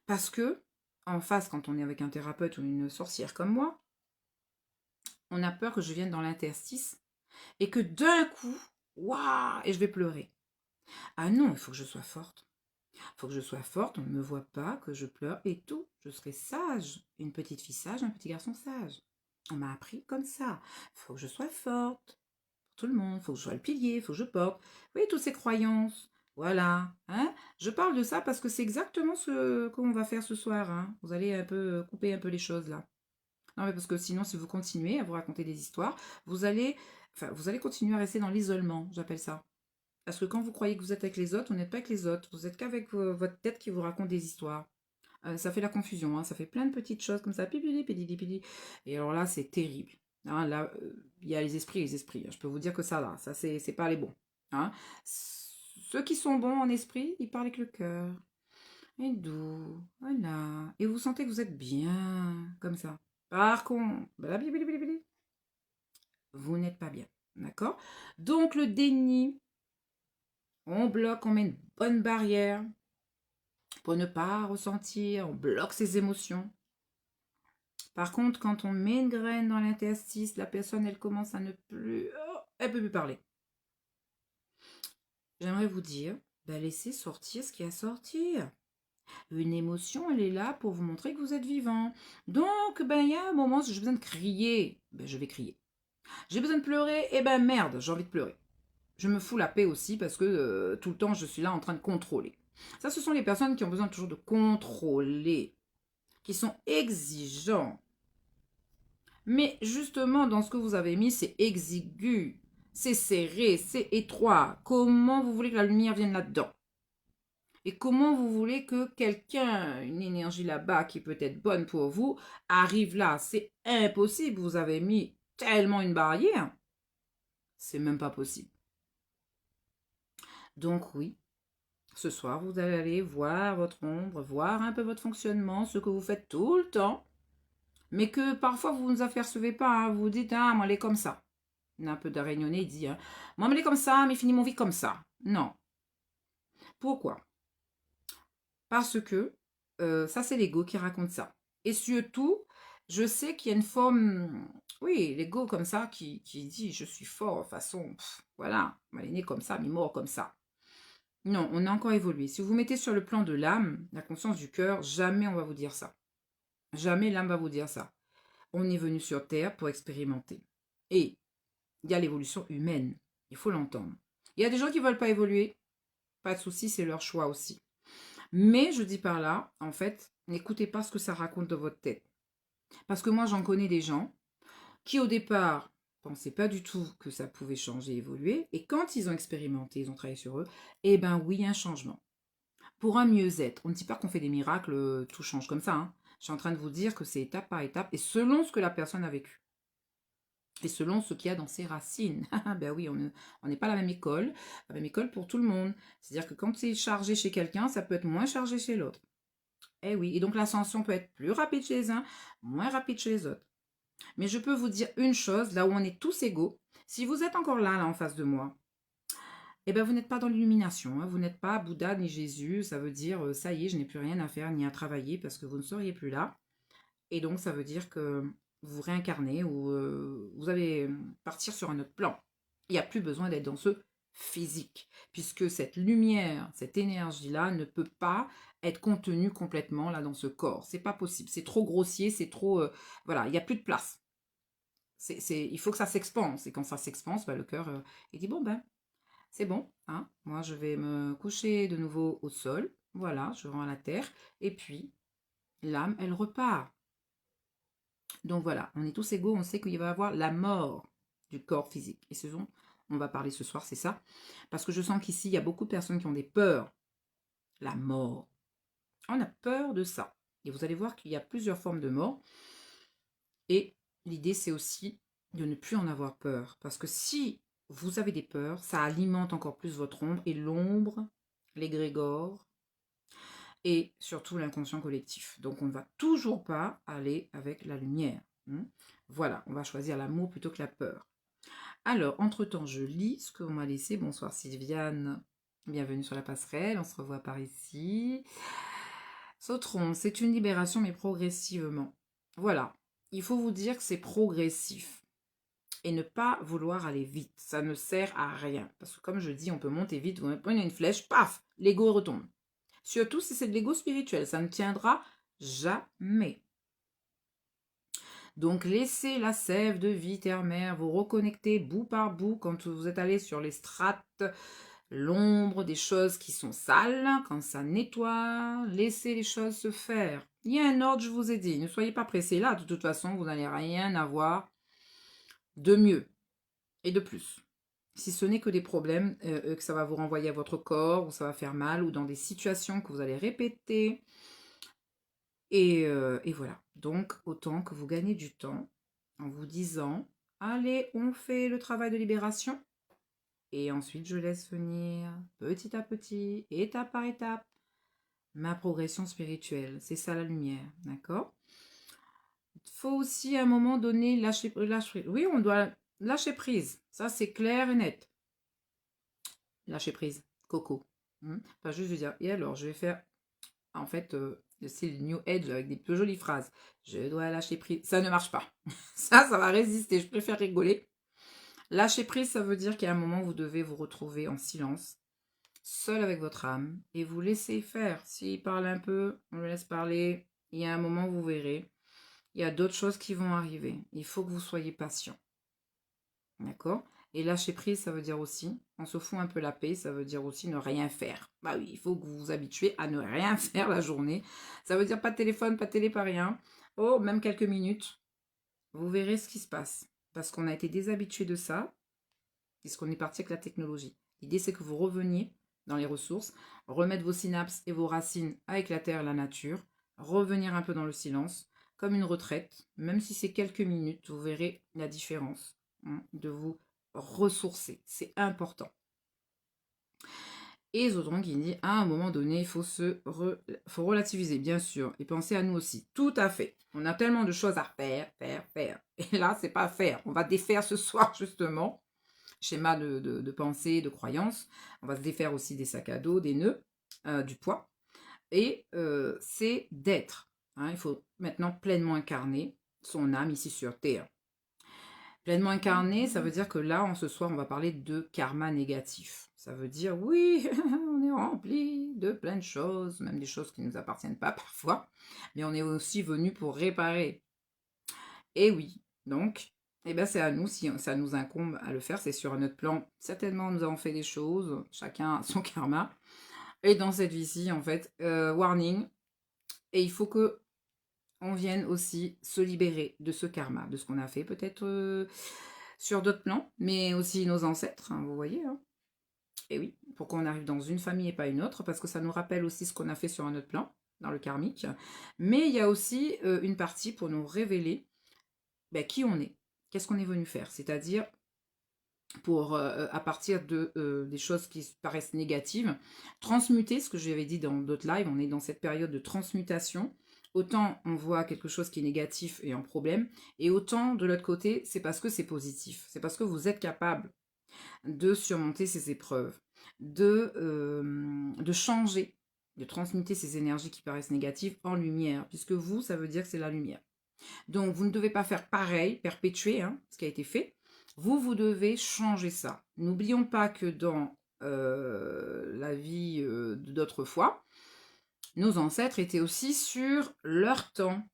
Parce que, en face, quand on est avec un thérapeute ou une sorcière comme moi, on a peur que je vienne dans l'interstice et que d'un coup, waouh, et je vais pleurer. Ah non, il faut que je sois forte. Il faut que je sois forte, on ne me voit pas, que je pleure et tout. Je serai sage. Une petite fille sage, un petit garçon sage. On m'a appris comme ça. Il faut que je sois forte. Pour tout le monde. Il faut que je sois le pilier. Il faut que je porte. Oui, toutes ces croyances. Voilà. Hein, je parle de ça parce que c'est exactement ce qu'on va faire ce soir. Hein. Vous allez un peu couper un peu les choses là. Non, mais parce que sinon, si vous continuez à vous raconter des histoires, vous allez continuer à rester dans l'isolement, j'appelle ça. Parce que quand vous croyez que vous êtes avec les autres, vous n'êtes pas avec les autres. Vous êtes qu'avec votre tête qui vous raconte des histoires. Ça fait la confusion, hein, ça fait plein de petites choses comme ça. Pipili, pipili, pipili. Et alors là, c'est terrible. Hein, là, il y a les esprits et les esprits. Hein. Je peux vous dire que ça, là, ça, c'est pas les bons. Hein. Ceux qui sont bons en esprit, ils parlent avec le cœur. Et doux, voilà. Et vous sentez que vous êtes bien, comme ça. Par contre, vous n'êtes pas bien. D'accord? Donc, le déni, on bloque, on met une bonne barrière pour ne pas ressentir, on bloque ses émotions. Par contre, quand on met une graine dans l'interstice, la personne, elle commence à ne plus... Oh, elle ne peut plus parler. J'aimerais vous dire, laissez sortir ce qui a à sortir. Une émotion, elle est là pour vous montrer que vous êtes vivant. Donc, il y a un moment, si j'ai besoin de crier, je vais crier. J'ai besoin de pleurer, eh ben merde, j'ai envie de pleurer. Je me fous la paix aussi parce que tout le temps je suis là en train de contrôler. Ça, ce sont les personnes qui ont besoin toujours de contrôler, qui sont exigeants. Mais justement, dans ce que vous avez mis, c'est exigu, c'est serré, c'est étroit. Comment vous voulez que la lumière vienne là-dedans? Et comment vous voulez que quelqu'un, une énergie là-bas qui peut être bonne pour vous, arrive là? C'est impossible. Vous avez mis tellement une barrière. C'est même pas possible. Donc oui, ce soir, vous allez aller voir votre ombre, voir un peu votre fonctionnement, ce que vous faites tout le temps, mais que parfois vous ne vous apercevez pas. Hein. Vous vous dites, ah, moi, elle est comme ça. Il y a un peu de réunionnais, il dit, hein, moi, elle est comme ça, mais fini mon vie comme ça. Non. Pourquoi? Parce que ça, c'est l'ego qui raconte ça. Et surtout, je sais qu'il y a une forme, oui, l'ego comme ça, qui dit, je suis fort, de façon, voilà, elle est née comme ça, mais mort comme ça. Non, on a encore évolué. Si vous vous mettez sur le plan de l'âme, la conscience du cœur, jamais on va vous dire ça. Jamais l'âme va vous dire ça. On est venu sur Terre pour expérimenter. Et il y a l'évolution humaine. Il faut l'entendre. Il y a des gens qui ne veulent pas évoluer. Pas de souci, c'est leur choix aussi. Mais je dis par là, en fait, n'écoutez pas ce que ça raconte dans votre tête. Parce que moi, j'en connais des gens qui, au départ, pensaient pas du tout que ça pouvait changer, évoluer. Et quand ils ont expérimenté, ils ont travaillé sur eux, eh ben oui, il y a un changement. Pour un mieux-être. On ne dit pas qu'on fait des miracles, tout change comme ça. Hein. Je suis en train de vous dire que c'est étape par étape et selon ce que la personne a vécu. Et selon ce qu'il y a dans ses racines. Ben oui, on n'est pas la même école pour tout le monde. C'est-à-dire que quand c'est chargé chez quelqu'un, ça peut être moins chargé chez l'autre. Eh oui, et donc l'ascension peut être plus rapide chez les uns, moins rapide chez les autres. Mais je peux vous dire une chose, là où on est tous égaux, si vous êtes encore là en face de moi, eh bien, vous n'êtes pas dans l'illumination, hein. Vous n'êtes pas Bouddha ni Jésus, ça veut dire, ça y est, je n'ai plus rien à faire ni à travailler parce que vous ne seriez plus là. Et donc, ça veut dire que vous réincarnez ou vous allez partir sur un autre plan. Il n'y a plus besoin d'être dans ce physique, puisque cette lumière, cette énergie-là ne peut pas être contenue complètement là dans ce corps. C'est pas possible, c'est trop grossier, c'est trop... voilà, il n'y a plus de place. Il faut que ça s'expanse. Et quand ça s'expanse, bah, le cœur, il dit, bon ben, c'est bon, hein. Moi, je vais me coucher de nouveau au sol. Voilà, je rends à la terre. Et puis, l'âme, elle repart. Donc voilà, on est tous égaux. On sait qu'il va y avoir la mort du corps physique. Et ce dont on va parler ce soir, c'est ça. Parce que je sens qu'ici, il y a beaucoup de personnes qui ont des peurs. La mort. On a peur de ça. Et vous allez voir qu'il y a plusieurs formes de mort. Et l'idée, c'est aussi de ne plus en avoir peur. Parce que si vous avez des peurs, ça alimente encore plus votre ombre. Et l'ombre, l'égrégore, et surtout l'inconscient collectif. Donc on ne va toujours pas aller avec la lumière. Voilà, on va choisir l'amour plutôt que la peur. Alors, entre-temps, je lis ce qu'on m'a laissé. Bonsoir Sylviane, bienvenue sur la passerelle, on se revoit par ici. Sautron, c'est une libération mais progressivement. Voilà, il faut vous dire que c'est progressif. Et ne pas vouloir aller vite, ça ne sert à rien. Parce que comme je dis, on peut monter vite, vous prenez une flèche, paf, l'ego retombe. Surtout si c'est de l'ego spirituel, ça ne tiendra jamais. Donc laissez la sève de vie terre-mère vous reconnecter bout par bout quand vous êtes allé sur les strates, l'ombre des choses qui sont sales, quand ça nettoie, laissez les choses se faire. Il y a un ordre, je vous ai dit, ne soyez pas pressés là, de toute façon, vous n'allez rien avoir de mieux et de plus. Si ce n'est que des problèmes, que ça va vous renvoyer à votre corps, ou ça va faire mal, ou dans des situations que vous allez répéter. Et voilà. Donc, autant que vous gagnez du temps en vous disant, allez, on fait le travail de libération. Et ensuite, je laisse venir petit à petit, étape par étape, ma progression spirituelle. C'est ça la lumière, d'accord? Il faut aussi à un moment donné lâcher prise. Oui, on doit lâcher prise. Ça, c'est clair et net. Lâcher prise. Coco. Pas juste de dire, et alors, je vais faire, en fait, le style New Age avec des plus jolies phrases. Je dois lâcher prise. Ça ne marche pas. Ça va résister. Je préfère rigoler. Lâcher prise, ça veut dire qu'à un moment, vous devez vous retrouver en silence, seul avec votre âme, et vous laisser faire. S'il parle un peu, on le laisse parler. Il y a un moment, vous verrez. Il y a d'autres choses qui vont arriver. Il faut que vous soyez patient. D'accord? Et lâcher prise, ça veut dire aussi, on se fout un peu la paix, ça veut dire aussi ne rien faire. Bah oui, il faut que vous vous habituez à ne rien faire la journée. Ça veut dire pas de téléphone, pas de télé, pas rien. Oh, même quelques minutes. Vous verrez ce qui se passe. Parce qu'on a été déshabitué de ça, puisqu'on est parti avec la technologie. L'idée, c'est que vous reveniez dans les ressources, remettre vos synapses et vos racines avec la terre et la nature, revenir un peu dans le silence, comme une retraite, même si c'est quelques minutes, vous verrez la différence, hein, de vous ressourcer. C'est important. Et Zodron qui dit, à un moment donné, il faut relativiser, bien sûr, et penser à nous aussi. Tout à fait. On a tellement de choses à faire, faire. Et là, c'est pas à faire. On va défaire ce soir, justement, schéma de pensée, de croyance. On va se défaire aussi des sacs à dos, des nœuds, du poids. Et c'est d'être. Hein, il faut maintenant pleinement incarner son âme ici sur Terre. Pleinement incarné, ça veut dire que là, ce soir, on va parler de karma négatif. Ça veut dire, oui, on est rempli de plein de choses, même des choses qui ne nous appartiennent pas parfois, mais on est aussi venu pour réparer. Et oui, donc, eh ben, c'est à nous, si ça nous incombe à le faire, c'est sur notre plan. Certainement, nous avons fait des choses, chacun a son karma. Et dans cette vie-ci, en fait, warning, et il faut que on vienne aussi se libérer de ce karma, de ce qu'on a fait, peut-être sur d'autres plans, mais aussi nos ancêtres, hein, vous voyez. Hein. Et oui, pourquoi on arrive dans une famille et pas une autre, parce que ça nous rappelle aussi ce qu'on a fait sur un autre plan, dans le karmique. Mais il y a aussi une partie pour nous révéler qui on est, qu'est-ce qu'on est venu faire, c'est-à-dire pour, à partir des choses qui paraissent négatives, transmuter, ce que j'avais dit dans d'autres lives, on est dans cette période de transmutation. Autant on voit quelque chose qui est négatif et en problème, et autant de l'autre côté, c'est parce que c'est positif. C'est parce que vous êtes capable de surmonter ces épreuves, de changer, de transmuter ces énergies qui paraissent négatives en lumière, puisque vous, ça veut dire que c'est la lumière. Donc, vous ne devez pas faire pareil, perpétuer ce qui a été fait. Vous devez changer ça. N'oublions pas que dans la vie d'autres fois, nos ancêtres étaient aussi sur leur temps,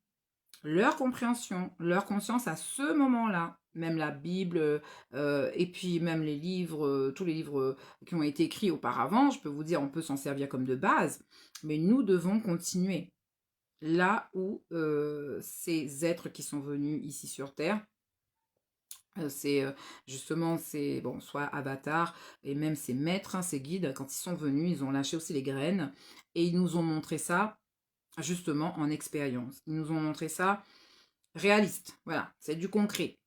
leur compréhension, leur conscience à ce moment-là. Même la Bible, et puis même les livres, tous les livres qui ont été écrits auparavant, je peux vous dire, on peut s'en servir comme de base, mais nous devons continuer là où ces êtres qui sont venus ici sur Terre, c'est justement ces, bon, soit avatars, et même ces maîtres, ces guides, quand ils sont venus, ils ont lâché aussi les graines, et ils nous ont montré ça, justement, en expérience. Ils nous ont montré ça réaliste, voilà, c'est du concret.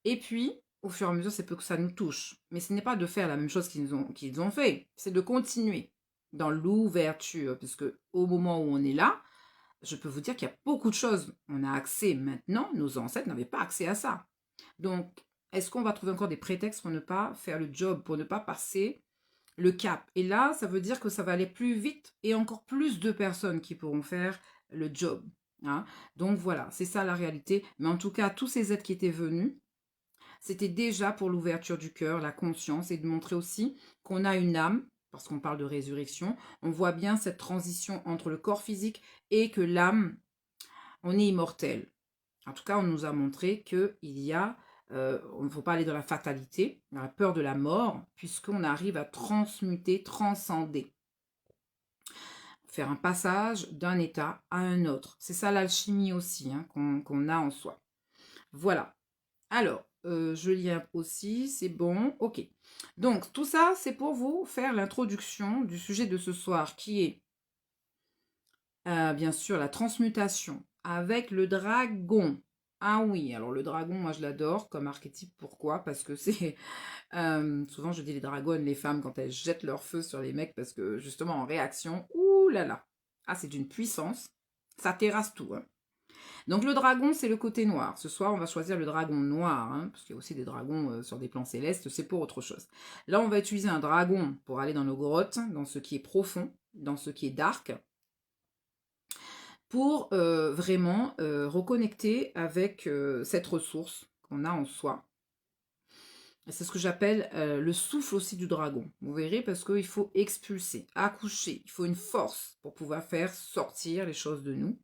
Et puis, au fur et à mesure, c'est peu que ça nous touche. Mais ce n'est pas de faire la même chose qu'ils ont fait, c'est de continuer dans l'ouverture, puisque au moment où on est là, je peux vous dire qu'il y a beaucoup de choses. On a accès maintenant, nos ancêtres n'avaient pas accès à ça. Donc, est-ce qu'on va trouver encore des prétextes pour ne pas faire le job, pour ne pas passer le cap? Et là, ça veut dire que ça va aller plus vite et encore plus de personnes qui pourront faire le job. Hein. Donc voilà, c'est ça la réalité. Mais en tout cas, tous ces êtres qui étaient venus, c'était déjà pour l'ouverture du cœur, la conscience, et de montrer aussi qu'on a une âme, parce qu'on parle de résurrection, on voit bien cette transition entre le corps physique et que l'âme, on est immortel. En tout cas, on nous a montré qu'il y a, on ne faut pas aller dans la fatalité, dans la peur de la mort, puisqu'on arrive à transmuter, transcender, faire un passage d'un état à un autre. C'est ça l'alchimie aussi qu'on a en soi. Voilà. Alors, je lis aussi, c'est bon, ok. Donc, tout ça, c'est pour vous faire l'introduction du sujet de ce soir, qui est, bien sûr, la transmutation avec le dragon. Ah oui, alors le dragon, moi je l'adore comme archétype. Pourquoi? Parce que c'est... souvent je dis les dragonnes, les femmes, quand elles jettent leur feu sur les mecs, parce que justement en réaction, ouh là là. Ah, c'est d'une puissance. Ça terrasse tout. Hein. Donc le dragon, c'est le côté noir. Ce soir, on va choisir le dragon noir, parce qu'il y a aussi des dragons sur des plans célestes, c'est pour autre chose. Là, on va utiliser un dragon pour aller dans nos grottes, dans ce qui est profond, dans ce qui est dark, pour vraiment reconnecter avec cette ressource qu'on a en soi. C'est ce que j'appelle le souffle aussi du dragon. Vous verrez, parce qu'il faut expulser, accoucher. Il faut une force pour pouvoir faire sortir les choses de nous.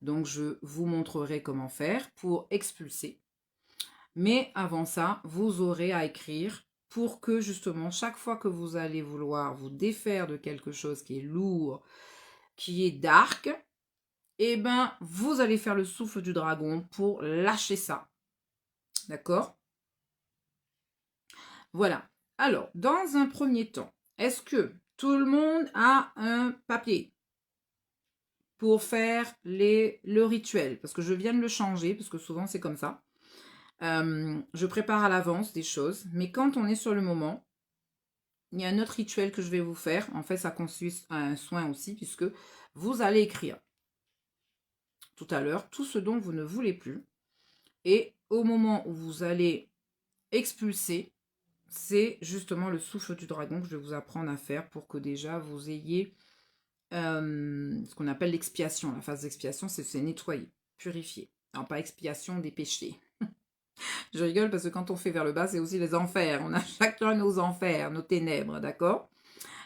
Donc, je vous montrerai comment faire pour expulser Mais avant ça, vous aurez à écrire pour que justement, chaque fois que vous allez vouloir vous défaire de quelque chose qui est lourd, qui est dark, eh ben, vous allez faire le souffle du dragon pour lâcher ça. D'accord? Voilà. Alors, dans un premier temps, est-ce que tout le monde a un papier pour faire le rituel? Parce que je viens de le changer, parce que souvent c'est comme ça. Je prépare à l'avance des choses, mais quand on est sur le moment, il y a un autre rituel que je vais vous faire. En fait, ça consiste à un soin aussi, puisque vous allez écrire tout à l'heure tout ce dont vous ne voulez plus. Et au moment où vous allez expulser, c'est justement le souffle du dragon que je vais vous apprendre à faire pour que déjà vous ayez ce qu'on appelle l'expiation. La phase d'expiation, c'est nettoyer, purifier. Alors, pas expiation des péchés. Je rigole parce que quand on fait vers le bas, c'est aussi les enfers. On a chacun nos enfers, nos ténèbres, d'accord?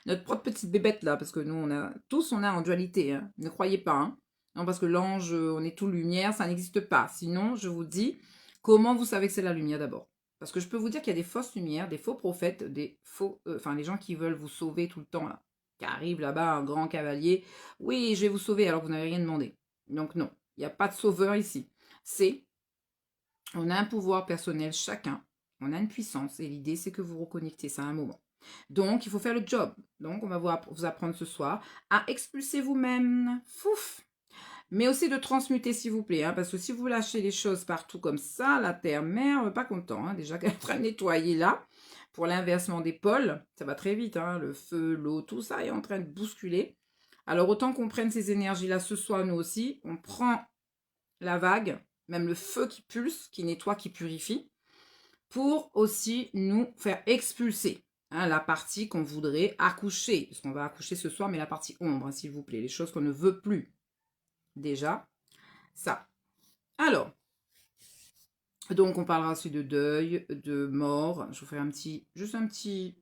Notre propre petite bébête là, parce que nous, on a en dualité. Hein. Ne croyez pas. Hein. Non, parce que l'ange, on est tout lumière, ça n'existe pas. Sinon, je vous dis, comment vous savez que c'est la lumière d'abord? Parce que je peux vous dire qu'il y a des fausses lumières, des faux prophètes, des faux, enfin les gens qui veulent vous sauver tout le temps là, qui arrivent là-bas, un grand cavalier. Oui, je vais vous sauver alors que vous n'avez rien demandé. Donc non, il n'y a pas de sauveur ici. On a un pouvoir personnel chacun, on a une puissance et l'idée c'est que vous reconnectez ça à un moment. Donc il faut faire le job. Donc on va vous apprendre ce soir à expulser vous-même. Fouf. Mais aussi de transmuter s'il vous plaît, hein, parce que si vous lâchez les choses partout comme ça, la terre-mère, pas content, hein, déjà qu'elle est en train de nettoyer là, pour l'inversement des pôles, ça va très vite, hein, le feu, l'eau, tout ça est en train de bousculer. Alors autant qu'on prenne ces énergies-là ce soir, nous aussi, on prend la vague, même le feu qui pulse, qui nettoie, qui purifie, pour aussi nous faire expulser hein, la partie qu'on voudrait accoucher, parce qu'on va accoucher ce soir, mais la partie ombre, hein, s'il vous plaît, les choses qu'on ne veut plus. Déjà, ça. Alors, donc on parlera aussi de deuil, de mort. Je vous ferai juste un petit,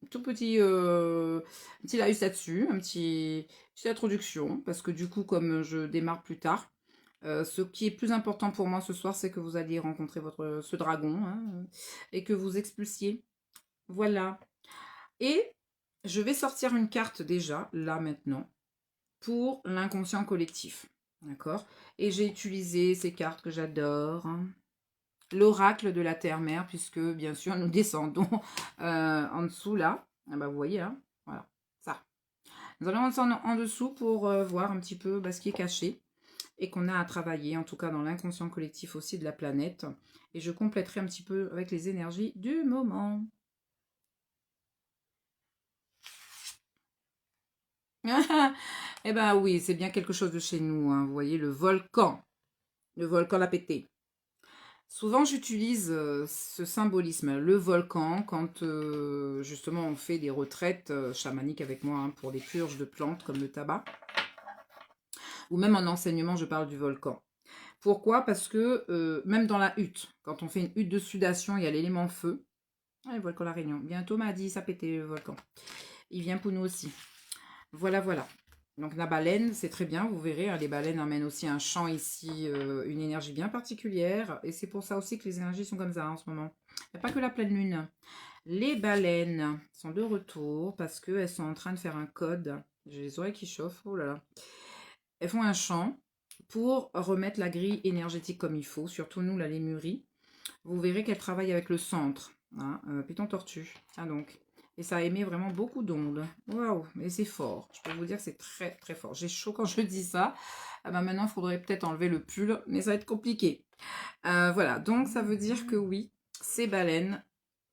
tout petit, petit laïus là-dessus, petite introduction, parce que du coup, comme je démarre plus tard, ce qui est plus important pour moi ce soir, c'est que vous alliez rencontrer ce dragon hein, et que vous expulsiez. Voilà. Et je vais sortir une carte déjà, là maintenant, pour l'inconscient collectif. D'accord? Et j'ai utilisé ces cartes que j'adore. Hein. L'oracle de la terre-mère, puisque bien sûr nous descendons en dessous là. Ah bah, vous voyez, hein? Voilà, ça. Nous allons descendre en dessous pour voir un petit peu ce qui est caché et qu'on a à travailler, en tout cas dans l'inconscient collectif aussi de la planète. Et je compléterai un petit peu avec les énergies du moment. Eh ben oui, c'est bien quelque chose de chez nous. Hein. Vous voyez, le volcan. Le volcan l'a pété. Souvent, j'utilise ce symbolisme, le volcan, quand justement on fait des retraites chamaniques avec moi hein, pour des purges de plantes comme le tabac. Ou même en enseignement, je parle du volcan. Pourquoi? Parce que même dans la hutte, quand on fait une hutte de sudation, il y a l'élément feu. Ah, le volcan La Réunion. Bientôt m'a dit ça pétait le volcan. Il vient pour nous aussi. Voilà, voilà. Donc la baleine, c'est très bien, vous verrez, hein, les baleines amènent aussi un champ ici, une énergie bien particulière. Et c'est pour ça aussi que les énergies sont comme ça en ce moment. Il n'y a pas que la pleine lune. Les baleines sont de retour parce qu'elles sont en train de faire un code. J'ai les oreilles qui chauffent, oh là là. Elles font un chant pour remettre la grille énergétique comme il faut, surtout nous, la lémurie. Vous verrez qu'elle travaille avec le centre. Hein, Python tortue. Ah donc. Et ça émet vraiment beaucoup d'ondes. Waouh, mais c'est fort. Je peux vous dire que c'est très très fort. J'ai chaud quand je dis ça. Ah ben maintenant, il faudrait peut-être enlever le pull, mais ça va être compliqué. Voilà, donc ça veut dire que oui, ces baleines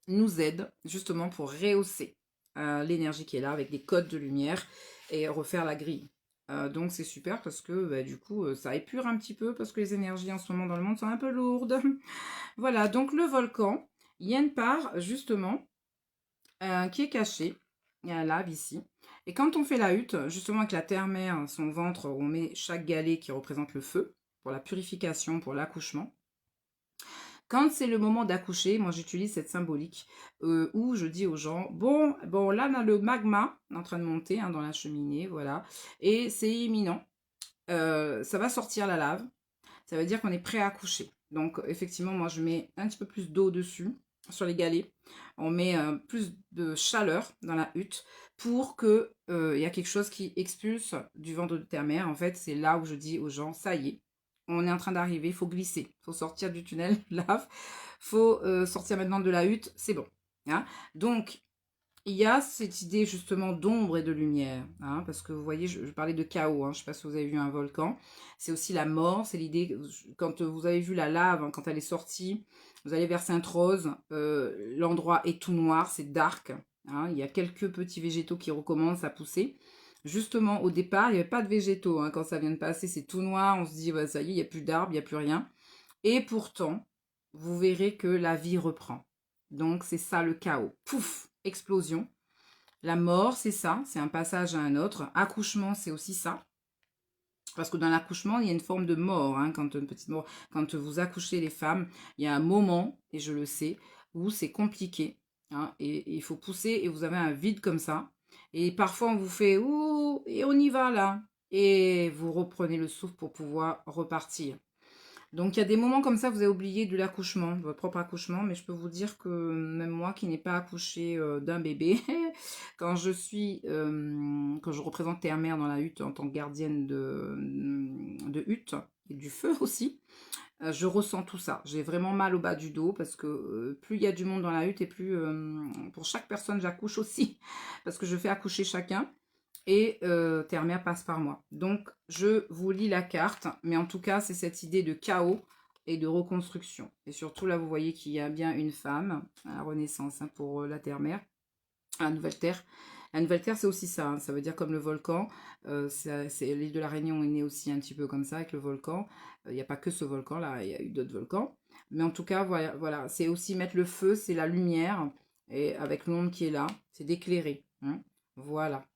nous aident justement pour rehausser l'énergie qui est là avec des codes de lumière et refaire la grille. Donc c'est super parce que du coup ça épure un petit peu parce que les énergies en ce moment dans le monde sont un peu lourdes. Voilà, donc le volcan, il y a une part justement qui est cachée. Il y a la lave ici. Et quand on fait la hutte, justement avec la terre-mère, son ventre, on met chaque galet qui représente le feu pour la purification, pour l'accouchement. Quand c'est le moment d'accoucher, moi j'utilise cette symbolique où je dis aux gens, bon là on a le magma en train de monter hein, dans la cheminée, voilà, et c'est imminent. Ça va sortir la lave. ça veut dire qu'on est prêt à accoucher. Donc, effectivement, moi, je mets un petit peu plus d'eau dessus, sur les galets. On met plus de chaleur dans la hutte pour que il y a quelque chose qui expulse du ventre de ta mère. En fait, c'est là où je dis aux gens, ça y est, on est en train d'arriver, il faut glisser, il faut sortir du tunnel, lave, il faut sortir maintenant de la hutte, c'est bon. Hein. Donc, il y a cette idée justement d'ombre et de lumière, hein, parce que vous voyez, je parlais de chaos, hein, je ne sais pas si vous avez vu un volcan, c'est aussi la mort, c'est l'idée, quand vous avez vu la lave, hein, quand elle est sortie, vous allez vers Sainte-Rose, l'endroit est tout noir, c'est dark, hein, il y a quelques petits végétaux qui recommencent à pousser. Justement, au départ, il n'y avait pas de végétaux, hein, quand ça vient de passer, c'est tout noir, on se dit, ouais, ça y est, il n'y a plus d'arbres, il n'y a plus rien. Et pourtant, vous verrez que la vie reprend. Donc, c'est ça le chaos. Pouf, explosion. La mort, c'est ça, c'est un passage à un autre. Accouchement, c'est aussi ça. Parce que dans l'accouchement, il y a une forme de mort, hein, quand une petite mort. Quand vous accouchez les femmes, il y a un moment, et je le sais, où c'est compliqué. Hein, et il faut pousser, et vous avez un vide comme ça. Et parfois, on vous fait « Ouh, et on y va là !» Et vous reprenez le souffle pour pouvoir repartir. Donc il y a des moments comme ça, vous avez oublié de l'accouchement, de votre propre accouchement, mais je peux vous dire que même moi qui n'ai pas accouché d'un bébé, quand quand je représente Terre-Mère dans la hutte en tant que gardienne de hutte et du feu aussi, je ressens tout ça. J'ai vraiment mal au bas du dos parce que plus il y a du monde dans la hutte et plus pour chaque personne j'accouche aussi, parce que je fais accoucher chacun. Et Terre-Mère passe par moi. Donc, je vous lis la carte, mais en tout cas, c'est cette idée de chaos et de reconstruction. Et surtout, là, vous voyez qu'il y a bien une femme à la Renaissance, hein, pour la Terre-Mère, la Nouvelle Terre. La Nouvelle Terre, c'est aussi ça, hein, ça veut dire comme le volcan. L'île de la Réunion est née aussi un petit peu comme ça, avec le volcan. Il n'y a pas que ce volcan-là, il y a eu d'autres volcans. Mais en tout cas, voilà, c'est aussi mettre le feu, c'est la lumière, et avec l'ombre qui est là, c'est d'éclairer. Hein, voilà.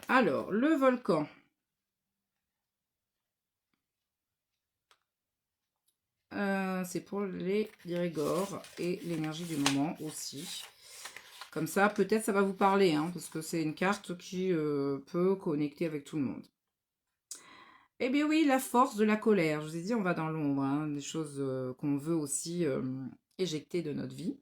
Alors, le volcan. C'est pour les Grégor et l'énergie du moment aussi. Comme ça, peut-être ça va vous parler, hein, parce que c'est une carte qui peut connecter avec tout le monde. Eh bien oui, la force de la colère. Je vous ai dit, on va dans l'ombre, hein, des choses qu'on veut aussi éjecter de notre vie.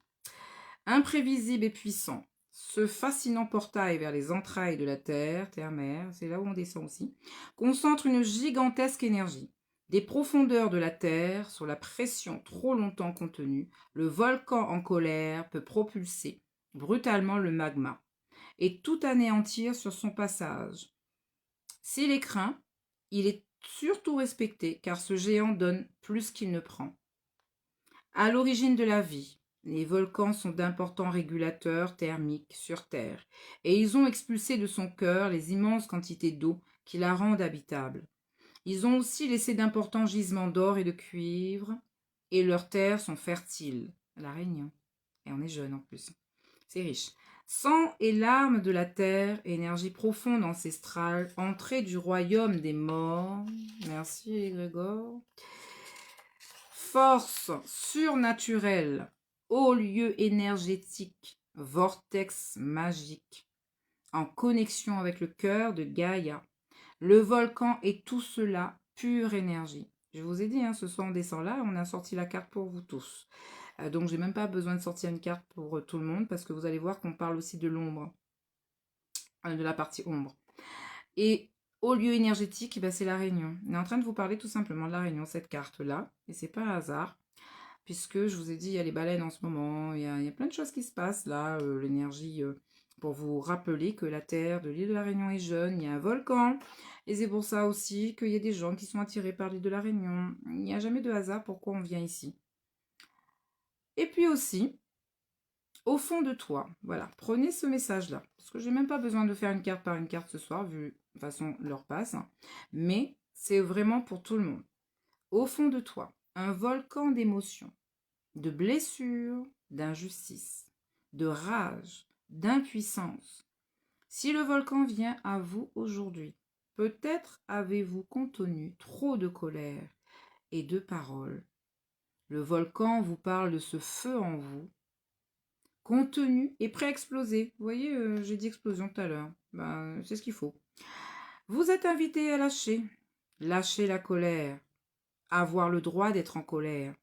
Imprévisible et puissant. Ce fascinant portail vers les entrailles de la Terre, Terre-Mère, c'est là où on descend aussi, concentre une gigantesque énergie. Des profondeurs de la Terre, sur la pression trop longtemps contenue, le volcan en colère peut propulser brutalement le magma et tout anéantir sur son passage. S'il est craint, il est surtout respecté car ce géant donne plus qu'il ne prend. À l'origine de la vie, les volcans sont d'importants régulateurs thermiques sur Terre, et ils ont expulsé de son cœur les immenses quantités d'eau qui la rendent habitable. Ils ont aussi laissé d'importants gisements d'or et de cuivre, et leurs terres sont fertiles. La Réunion. Et on est jeune en plus. C'est riche. Sang et larmes de la terre, énergie profonde ancestrale, entrée du royaume des morts. Merci Grégor. Force surnaturelle, haut lieu énergétique, vortex magique, en connexion avec le cœur de Gaïa. Le volcan est tout cela, pure énergie. Je vous ai dit, hein, ce soir on descend là, on a sorti la carte pour vous tous. Donc j'ai même pas besoin de sortir une carte pour tout le monde, parce que vous allez voir qu'on parle aussi de l'ombre, de la partie ombre. Et au lieu énergétique, ben, c'est la Réunion. On est en train de vous parler tout simplement de la Réunion, cette carte-là. Et c'est pas un hasard, puisque je vous ai dit, il y a les baleines en ce moment, il y a plein de choses qui se passent là, l'énergie, pour vous rappeler que la terre de l'île de la Réunion est jeune, il y a un volcan, et c'est pour ça aussi qu'il y a des gens qui sont attirés par l'île de la Réunion. Il n'y a jamais de hasard pourquoi on vient ici. Et puis aussi, au fond de toi, voilà, prenez ce message-là, parce que j'ai même pas besoin de faire une carte par une carte ce soir, vu de toute façon l'heure passe, hein, mais c'est vraiment pour tout le monde. Au fond de toi, un volcan d'émotions, de blessures, d'injustice, de rage, d'impuissance. Si le volcan vient à vous aujourd'hui, peut-être avez-vous contenu trop de colère et de paroles. Le volcan vous parle de ce feu en vous, contenu et prêt à exploser. Vous voyez, j'ai dit explosion tout à l'heure. Ben, c'est ce qu'il faut. Vous êtes invité à lâcher. Lâchez la colère. avoir le droit d'être en colère.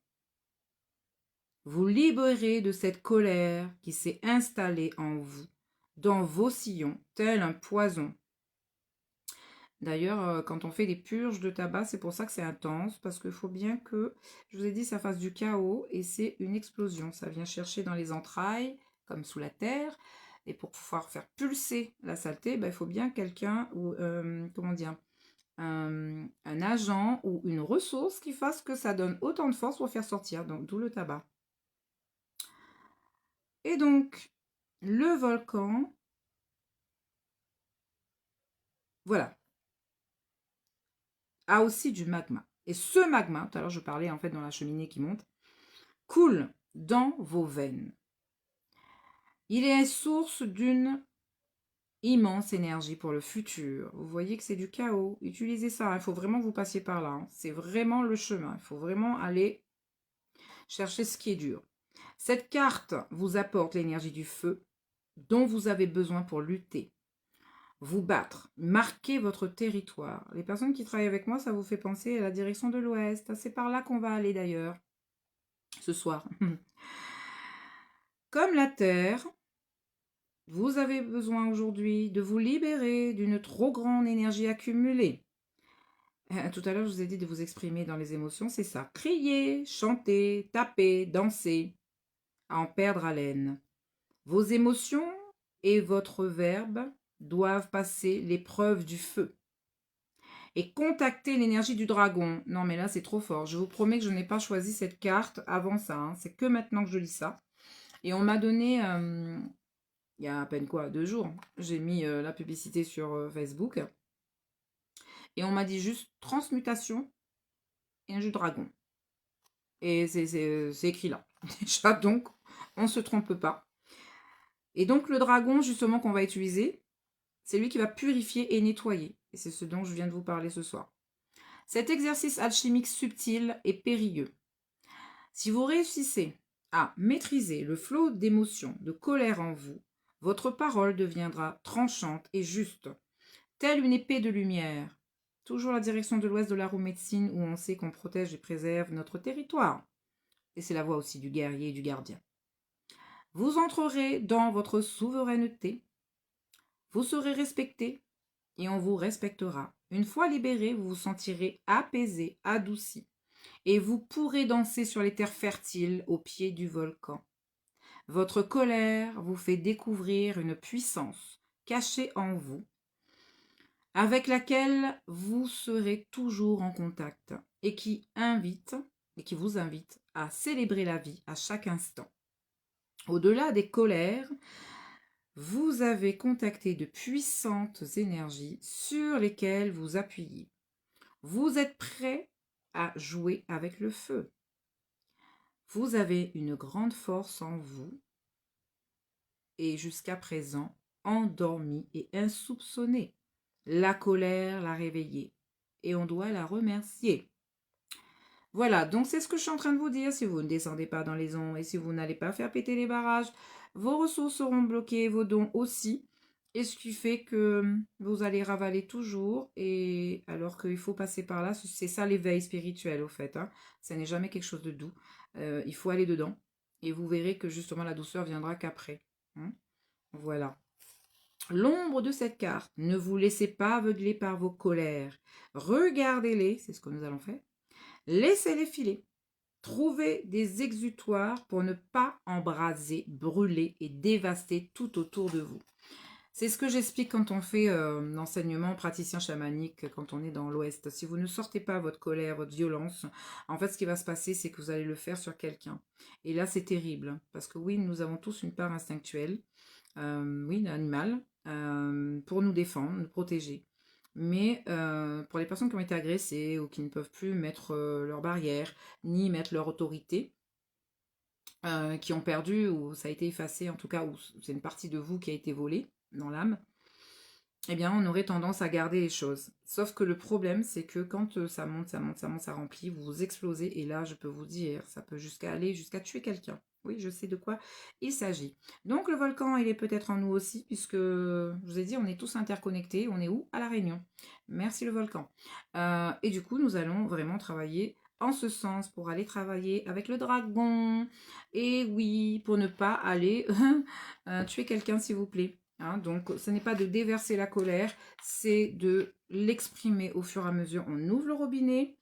Vous libérez de cette colère qui s'est installée en vous, dans vos sillons, tel un poison. D'ailleurs, quand on fait des purges de tabac, c'est pour ça que c'est intense, parce qu'il faut bien que, je vous ai dit, ça fasse du chaos, et c'est une explosion. Ça vient chercher dans les entrailles, comme sous la terre, et pour pouvoir faire pulser la saleté, ben, il faut bien quelqu'un, ou comment dire, un agent ou une ressource qui fasse que ça donne autant de force pour faire sortir, donc d'où le tabac. Et donc, le volcan, voilà, a aussi du magma. Et ce magma, tout à l'heure je parlais en fait dans la cheminée qui monte, coule dans vos veines. Il est source d'une immense énergie pour le futur. Vous voyez que c'est du chaos. Utilisez ça, il faut vraiment que vous passiez par là. C'est vraiment le chemin. Il faut vraiment aller chercher ce qui est dur. Cette carte vous apporte l'énergie du feu dont vous avez besoin pour lutter, vous battre, marquer votre territoire. Les personnes qui travaillent avec moi, ça vous fait penser à la direction de l'Ouest. C'est par là qu'on va aller d'ailleurs, ce soir. Comme la Terre, vous avez besoin aujourd'hui de vous libérer d'une trop grande énergie accumulée. Tout à l'heure, je vous ai dit de vous exprimer dans les émotions, c'est ça. Crier, chanter, taper, danser, à en perdre haleine. Vos émotions et votre verbe doivent passer l'épreuve du feu. Et contacter l'énergie du dragon. Non, mais là, c'est trop fort. Je vous promets que je n'ai pas choisi cette carte avant ça. Hein. C'est que maintenant que je lis ça. Et on m'a donné, il y a à peine quoi, 2 jours, j'ai mis la publicité sur Facebook. Et on m'a dit juste transmutation et un jeu de dragon. Et c'est écrit là. Déjà, donc, on ne se trompe pas. Et donc, le dragon, justement, qu'on va utiliser, c'est lui qui va purifier et nettoyer. Et c'est ce dont je viens de vous parler ce soir. Cet exercice alchimique subtil est périlleux. Si vous réussissez à maîtriser le flot d'émotions, de colère en vous, votre parole deviendra tranchante et juste, telle une épée de lumière. Toujours la direction de l'ouest de la roue médecine où on sait qu'on protège et préserve notre territoire. Et c'est la voix aussi du guerrier et du gardien. Vous entrerez dans votre souveraineté. Vous serez respecté et on vous respectera. Une fois libéré, vous vous sentirez apaisé, adouci. Et vous pourrez danser sur les terres fertiles au pied du volcan. Votre colère vous fait découvrir une puissance cachée en vous, avec laquelle vous serez toujours en contact et qui vous invite à célébrer la vie à chaque instant. Au-delà des colères, vous avez contacté de puissantes énergies sur lesquelles vous appuyez. Vous êtes prêt à jouer avec le feu. Vous avez une grande force en vous et jusqu'à présent endormie et insoupçonnée. La colère l'a réveillée et on doit la remercier. Voilà, donc c'est ce que je suis en train de vous dire. Si vous ne descendez pas dans les ondes et si vous n'allez pas faire péter les barrages, vos ressources seront bloquées, vos dons aussi. Et ce qui fait que vous allez ravaler toujours. Et alors qu'il faut passer par là, c'est ça l'éveil spirituel au fait. Hein. Ça n'est jamais quelque chose de doux. Il faut aller dedans. Et vous verrez que justement la douceur viendra qu'après. Hein. Voilà. L'ombre de cette carte, ne vous laissez pas aveugler par vos colères. Regardez-les, c'est ce que nous allons faire. Laissez-les filer. Trouvez des exutoires pour ne pas embraser, brûler et dévaster tout autour de vous. C'est ce que j'explique quand on fait l'enseignement praticien chamanique, quand on est dans l'Ouest. Si vous ne sortez pas votre colère, votre violence, en fait, ce qui va se passer, c'est que vous allez le faire sur quelqu'un. Et là, c'est terrible. Parce que oui, nous avons tous une part instinctuelle, oui, l'animal, pour nous défendre, nous protéger. Mais pour les personnes qui ont été agressées ou qui ne peuvent plus mettre leurs barrières, ni mettre leur autorité, qui ont perdu ou ça a été effacé, en tout cas, ou c'est une partie de vous qui a été volée dans l'âme, eh bien, on aurait tendance à garder les choses. Sauf que le problème, c'est que quand ça monte, ça monte, ça monte, ça remplit, vous vous explosez, et là, je peux vous dire, ça peut aller jusqu'à tuer quelqu'un. Oui, je sais de quoi il s'agit. Donc, le volcan, il est peut-être en nous aussi, puisque, je vous ai dit, on est tous interconnectés. On est où? À La Réunion. Merci le volcan. Et du coup, nous allons vraiment travailler en ce sens pour aller travailler avec le dragon. Et oui, pour ne pas aller tuer quelqu'un, s'il vous plaît. Hein, donc, ce n'est pas de déverser la colère, c'est de l'exprimer au fur et à mesure. On ouvre le robinet,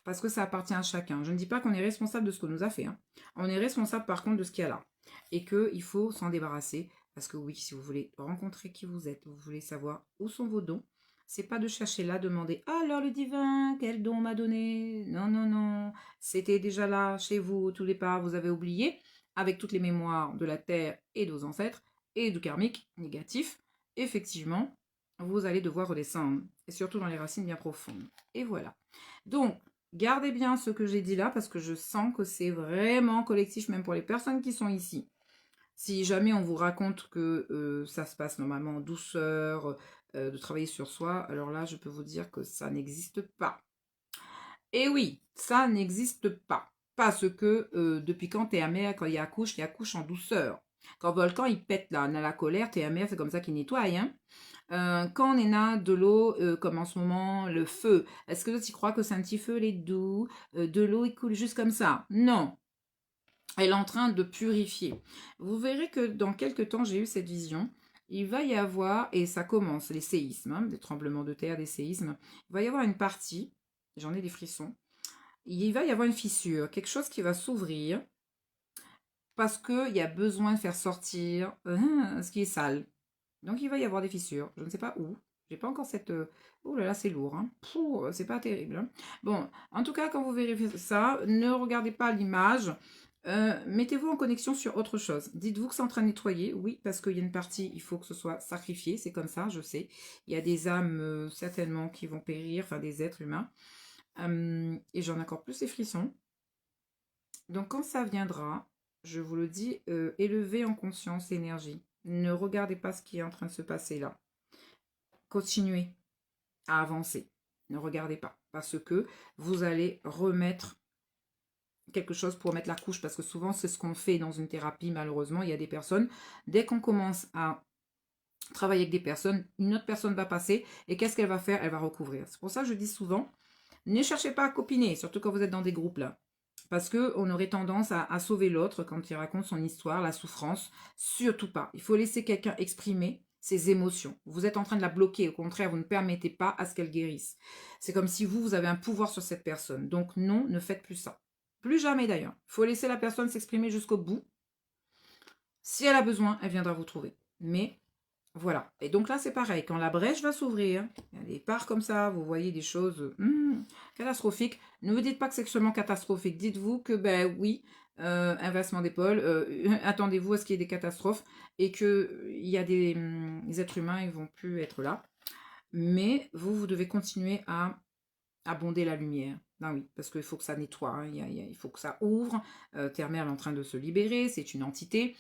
parce que ça appartient à chacun. Je ne dis pas qu'on est responsable de ce qu'on nous a fait. Hein. On est responsable, par contre, de ce qu'il y a là. Et qu'il faut s'en débarrasser. Parce que oui, si vous voulez rencontrer qui vous êtes, vous voulez savoir où sont vos dons, c'est pas de chercher là, demander alors le divin, quel don m'a donné. Non, non, non. C'était déjà là, chez vous, au tout départ, vous avez oublié, avec toutes les mémoires de la terre et de vos ancêtres, et du karmique négatif. Effectivement, vous allez devoir redescendre, et surtout dans les racines bien profondes. Et voilà. Donc, gardez bien ce que j'ai dit là, parce que je sens que c'est vraiment collectif, même pour les personnes qui sont ici. Si jamais on vous raconte que ça se passe normalement en douceur, de travailler sur soi, alors là, je peux vous dire que ça n'existe pas. Et oui, ça n'existe pas. Parce que depuis quand t'es amer, quand il accouche en douceur. Quand Volcan, il pète là, on a la colère, t'es amer, c'est comme ça qu'il nettoie. Hein. Quand on est là de l'eau, comme en ce moment, le feu, est-ce que tu crois que c'est un petit feu, les doux, de l'eau, il coule juste comme ça? Non, elle est en train de purifier. Vous verrez que dans quelques temps, j'ai eu cette vision. Il va y avoir, et ça commence, les séismes, hein, des tremblements de terre, des séismes. Il va y avoir une partie, j'en ai des frissons, il va y avoir une fissure, quelque chose qui va s'ouvrir parce qu'il y a besoin de faire sortir ce qui est sale. Donc il va y avoir des fissures. Je ne sais pas où. J'ai pas encore cette... Oh là là, c'est lourd. Hein. C'est pas terrible. Hein. Bon, en tout cas, quand vous vérifiez ça, ne regardez pas l'image. Mettez-vous en connexion sur autre chose. Dites-vous que c'est en train de nettoyer. Oui, parce qu'il y a une partie, il faut que ce soit sacrifié. C'est comme ça, je sais. Il y a des âmes certainement qui vont périr, enfin des êtres humains. Et j'en ai encore plus les frissons. Donc quand ça viendra, je vous le dis, élevez en conscience l'énergie. Ne regardez pas ce qui est en train de se passer là. Continuez à avancer. Ne regardez pas. Parce que vous allez remettre quelque chose pour mettre la couche. Parce que souvent, c'est ce qu'on fait dans une thérapie. Malheureusement, il y a des personnes. Dès qu'on commence à travailler avec des personnes, une autre personne va passer. Et qu'est-ce qu'elle va faire? Elle va recouvrir. C'est pour ça que je dis souvent, ne cherchez pas à copiner. Surtout quand vous êtes dans des groupes là. Parce qu'on aurait tendance à sauver l'autre quand il raconte son histoire, la souffrance. Surtout pas. Il faut laisser quelqu'un exprimer ses émotions. Vous êtes en train de la bloquer. Au contraire, vous ne permettez pas à ce qu'elle guérisse. C'est comme si vous avez un pouvoir sur cette personne. Donc non, ne faites plus ça. Plus jamais d'ailleurs. Il faut laisser la personne s'exprimer jusqu'au bout. Si elle a besoin, elle viendra vous trouver. Mais voilà. Et donc là, c'est pareil. Quand la brèche va s'ouvrir, il y a des parts comme ça, vous voyez des choses catastrophiques. Ne vous dites pas que c'est seulement catastrophique. Dites-vous que, ben oui, inversement d'épaule, attendez-vous à ce qu'il y ait des catastrophes et qu'il y a des êtres humains, ils vont plus être là. Mais vous devez continuer à abonder la lumière. Ben oui, parce qu'il faut que ça nettoie, hein. Il faut que ça ouvre. Terre-Mère est en train de se libérer, c'est une entité.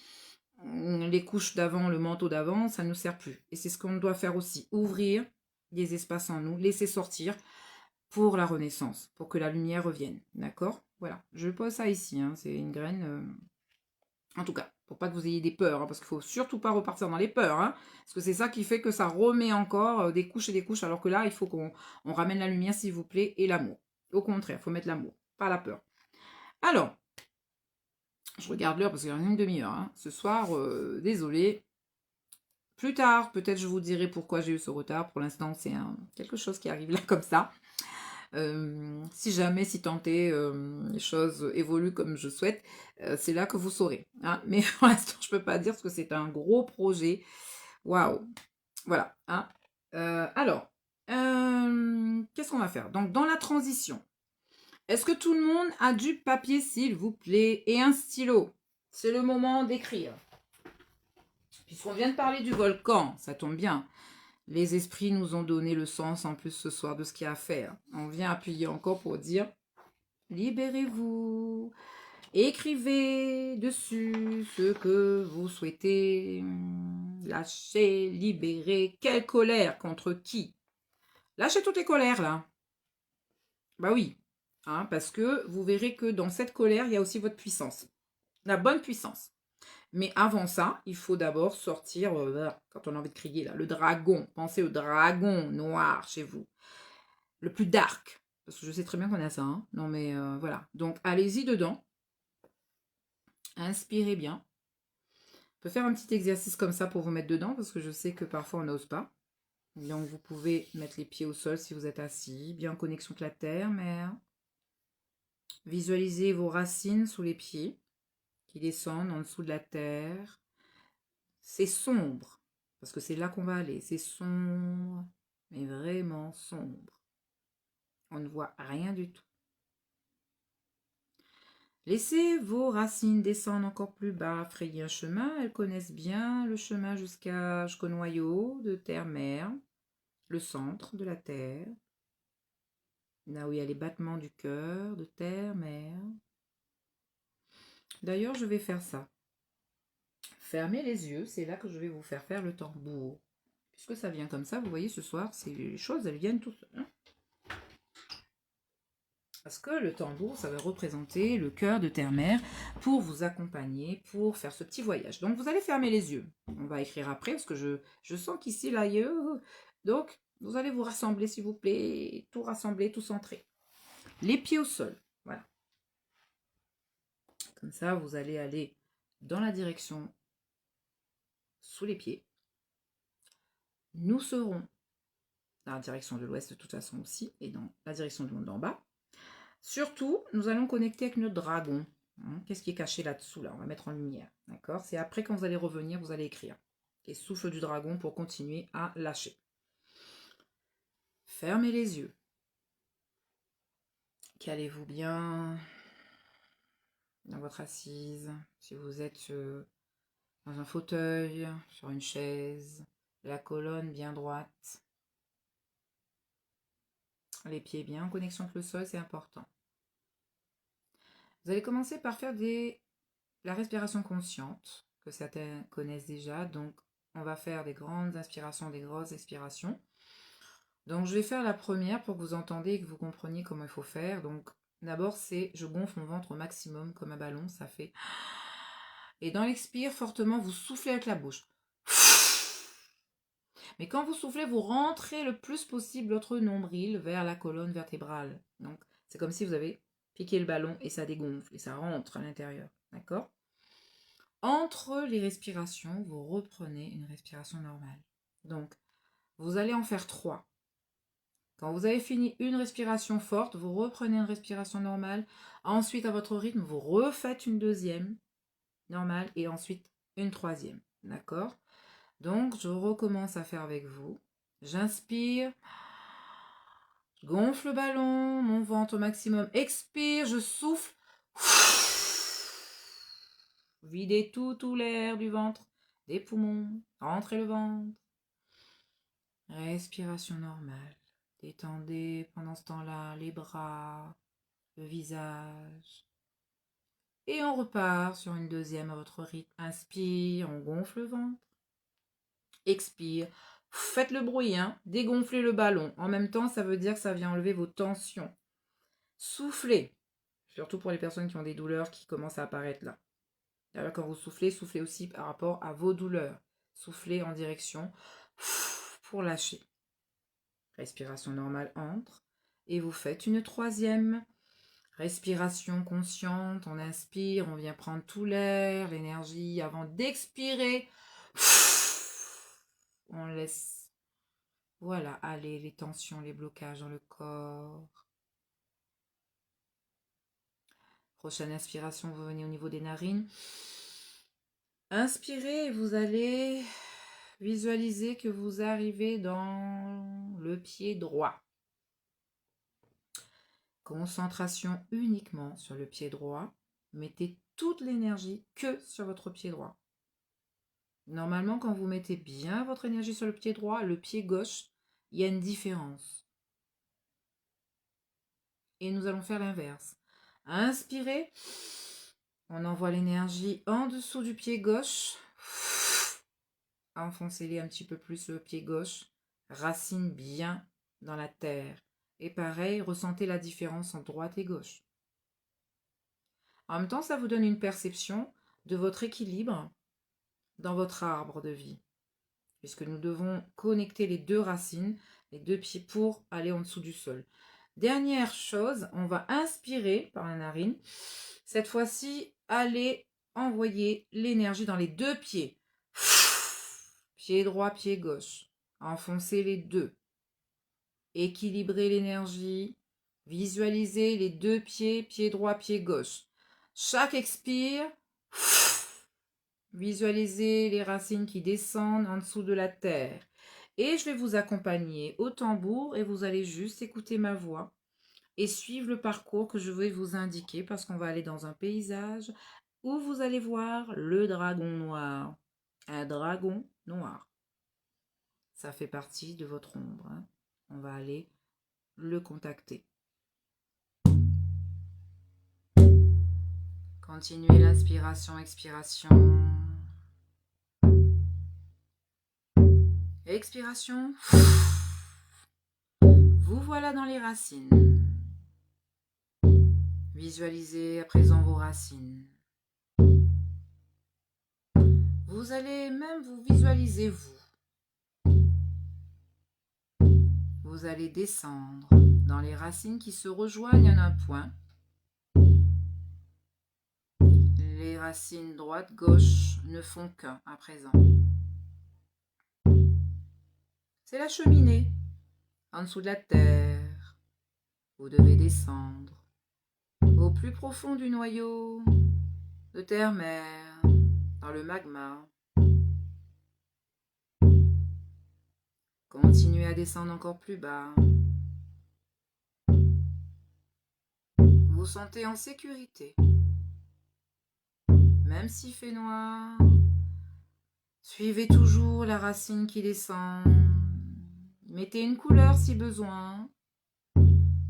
Les couches d'avant, le manteau d'avant, ça ne nous sert plus. Et c'est ce qu'on doit faire aussi, ouvrir des espaces en nous, laisser sortir pour la renaissance, pour que la lumière revienne. D'accord? Voilà, je pose ça ici, hein. C'est une graine. En tout cas, pour pas que vous ayez des peurs, hein, parce qu'il faut surtout pas repartir dans les peurs, hein, parce que c'est ça qui fait que ça remet encore des couches et des couches, alors que là, il faut qu'on ramène la lumière, s'il vous plaît, et l'amour. Au contraire, il faut mettre l'amour, pas la peur. Alors, je regarde l'heure parce qu'il y a une demi-heure. Hein. Ce soir, désolé. Plus tard, peut-être je vous dirai pourquoi j'ai eu ce retard. Pour l'instant, c'est quelque chose qui arrive là comme ça. Si jamais, si tenté, les choses évoluent comme je souhaite, c'est là que vous saurez. Hein. Mais pour l'instant, je peux pas dire parce que c'est un gros projet. Waouh. Voilà. Hein. Alors, qu'est-ce qu'on va faire? Donc, dans la transition, est-ce que tout le monde a du papier, s'il vous plaît, et un stylo? C'est le moment d'écrire. Puisqu'on vient de parler du volcan, ça tombe bien. Les esprits nous ont donné le sens en plus ce soir de ce qu'il y a à faire. On vient appuyer encore pour dire libérez-vous. Écrivez dessus ce que vous souhaitez. Lâchez, libérez. Quelle colère contre qui? Lâchez toutes les colères là. Bah oui. Hein, parce que vous verrez que dans cette colère, il y a aussi votre puissance. La bonne puissance. Mais avant ça, il faut d'abord sortir, quand on a envie de crier, là, le dragon. Pensez au dragon noir chez vous. Le plus dark. parce que je sais très bien qu'on a ça. Hein. Non mais voilà. Donc allez-y dedans. Inspirez bien. On peut faire un petit exercice comme ça pour vous mettre dedans, parce que je sais que parfois on n'ose pas. Donc vous pouvez mettre les pieds au sol si vous êtes assis, bien en connexion avec la terre, mère. Visualisez vos racines sous les pieds qui descendent en dessous de la terre. C'est sombre, parce que c'est là qu'on va aller. C'est sombre, mais vraiment sombre. On ne voit rien du tout. Laissez vos racines descendre encore plus bas, frayer un chemin. Elles connaissent bien le chemin jusqu'au noyau de terre-mère, le centre de la terre, là où il y a les battements du cœur de terre-mère. D'ailleurs, je vais faire ça. Fermez les yeux, c'est là que je vais vous faire le tambour. Puisque ça vient comme ça, vous voyez, ce soir, les choses, elles viennent tout seules. Hein. Parce que le tambour, ça va représenter le cœur de terre-mère pour vous accompagner, pour faire ce petit voyage. Donc, vous allez fermer les yeux. On va écrire après, parce que je sens qu'ici, là, donc, vous allez vous rassembler, s'il vous plaît, tout rassembler, tout centrer. Les pieds au sol, voilà. Comme ça, vous allez aller dans la direction sous les pieds. Nous serons dans la direction de l'ouest de toute façon aussi, et dans la direction du monde d'en bas. Surtout, nous allons connecter avec notre dragon. Qu'est-ce qui est caché là-dessous, là? On va mettre en lumière, d'accord? C'est après, quand vous allez revenir, vous allez écrire. Et souffle du dragon pour continuer à lâcher. Fermez les yeux. Calez-vous bien dans votre assise. Si vous êtes dans un fauteuil, sur une chaise, la colonne bien droite. Les pieds bien en connexion avec le sol, c'est important. Vous allez commencer par faire la respiration consciente, que certains connaissent déjà. Donc, on va faire des grandes inspirations, des grosses expirations. Donc, je vais faire la première pour que vous entendiez et que vous compreniez comment il faut faire. Donc, d'abord, c'est je gonfle mon ventre au maximum comme un ballon, ça fait. Et dans l'expire, fortement, vous soufflez avec la bouche. Mais quand vous soufflez, vous rentrez le plus possible votre nombril vers la colonne vertébrale. Donc, c'est comme si vous avez piqué le ballon et ça dégonfle et ça rentre à l'intérieur. D'accord? Entre les respirations, vous reprenez une respiration normale. Donc, vous allez en faire 3. Quand vous avez fini une respiration forte, vous reprenez une respiration normale. Ensuite, à votre rythme, vous refaites une deuxième normale et ensuite une troisième. D'accord? Donc, je recommence à faire avec vous. J'inspire. Je gonfle le ballon, mon ventre au maximum. Expire, je souffle. Videz tout l'air du ventre, des poumons. Rentrez le ventre. Respiration normale. Détendez pendant ce temps-là les bras, le visage. Et on repart sur une deuxième à votre rythme. Inspire, on gonfle le ventre. Expire. Faites le bruit, hein. Dégonflez le ballon. En même temps, ça veut dire que ça vient enlever vos tensions. Soufflez. Surtout pour les personnes qui ont des douleurs qui commencent à apparaître là. Alors, quand vous soufflez, soufflez aussi par rapport à vos douleurs. Soufflez en direction pour lâcher. Respiration normale entre. Et vous faites une troisième respiration consciente. On inspire, on vient prendre tout l'air, l'énergie avant d'expirer. On laisse, voilà, aller les tensions, les blocages dans le corps. Prochaine inspiration, vous venez au niveau des narines. Inspirez et vous allez visualiser que vous arrivez dans le pied droit. Concentration uniquement sur le pied droit. Mettez toute l'énergie que sur votre pied droit. Normalement, quand vous mettez bien votre énergie sur le pied droit, le pied gauche, il y a une différence. Et nous allons faire l'inverse. Inspirez. On envoie l'énergie en dessous du pied gauche. Enfoncez-les un petit peu plus le pied gauche. Racine bien dans la terre. Et pareil, ressentez la différence entre droite et gauche. En même temps, ça vous donne une perception de votre équilibre dans votre arbre de vie. Puisque nous devons connecter les deux racines, les deux pieds pour aller en dessous du sol. Dernière chose, on va inspirer par la narine. Cette fois-ci, allez envoyer l'énergie dans les deux pieds. Pied droit, pied gauche. Enfoncez les deux. Équilibrez l'énergie. Visualisez les deux pieds, pied droit, pied gauche. Chaque expire, visualisez les racines qui descendent en dessous de la terre. Et je vais vous accompagner au tambour et vous allez juste écouter ma voix et suivre le parcours que je vais vous indiquer parce qu'on va aller dans un paysage où vous allez voir le dragon noir. Un dragon noir. Ça fait partie de votre ombre. Hein. On va aller le contacter. Continuez l'inspiration, expiration. Expiration. Vous voilà dans les racines. Visualisez à présent vos racines. Vous allez même vous visualiser vous. Vous allez descendre dans les racines qui se rejoignent en un point. Les racines droite-gauche ne font qu'un à présent. C'est la cheminée. En dessous de la terre, vous devez descendre au plus profond du noyau de terre-mer, dans le magma. Continuez à descendre encore plus bas. Vous sentez en sécurité. Même s'il fait noir, suivez toujours la racine qui descend. Mettez une couleur si besoin.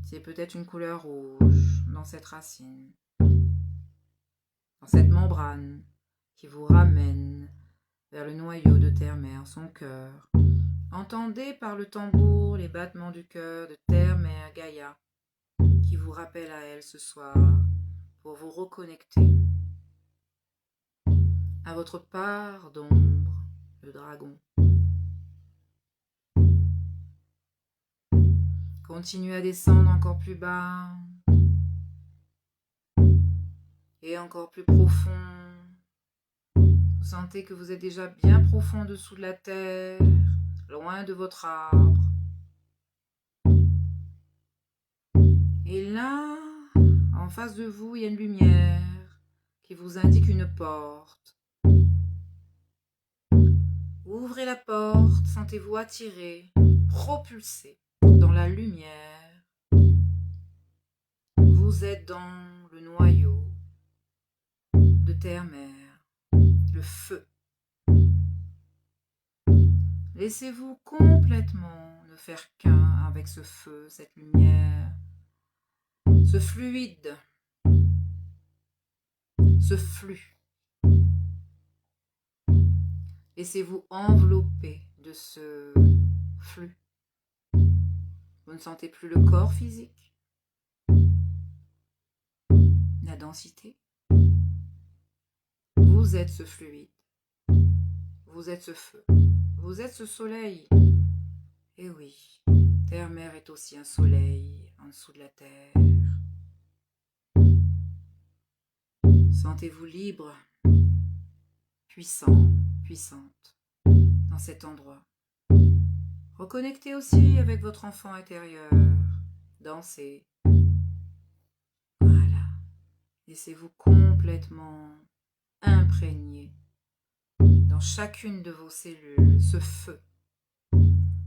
C'est peut-être une couleur rouge dans cette racine, dans cette membrane qui vous ramène vers le noyau de terre-mer, son cœur. Entendez par le tambour les battements du cœur de terre-mer Gaïa qui vous rappelle à elle ce soir pour vous reconnecter à votre part d'ombre, le dragon. Continuez à descendre encore plus bas et encore plus profond. Vous sentez que vous êtes déjà bien profond dessous de la terre, loin de votre arbre. Et là, en face de vous, il y a une lumière qui vous indique une porte. Ouvrez la porte, sentez-vous attiré, propulsé dans la lumière. Vous êtes dans le noyau de terre-mer, le feu. Laissez-vous complètement ne faire qu'un avec ce feu, cette lumière, ce fluide, ce flux. Laissez-vous envelopper de ce flux. Vous ne sentez plus le corps physique, la densité. Vous êtes ce fluide. Vous êtes ce feu. Vous êtes ce soleil. Et oui, terre-mer est aussi un soleil en dessous de la terre. Sentez-vous libre, puissant, puissante dans cet endroit. Reconnectez aussi avec votre enfant intérieur. Dansez. Voilà. Laissez-vous complètement imprégné dans chacune de vos cellules, ce feu.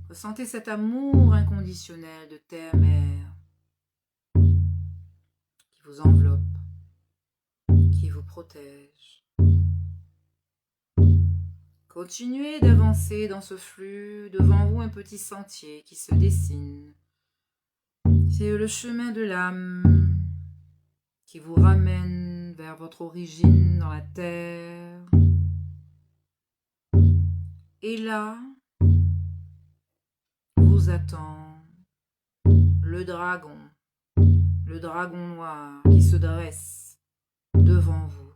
Ressentez cet amour inconditionnel de terre-mer qui vous enveloppe, qui vous protège. Continuez d'avancer dans ce flux. Devant vous, un petit sentier qui se dessine. C'est le chemin de l'âme qui vous ramène vers votre origine dans la terre. Et là, vous attend le dragon noir qui se dresse devant vous.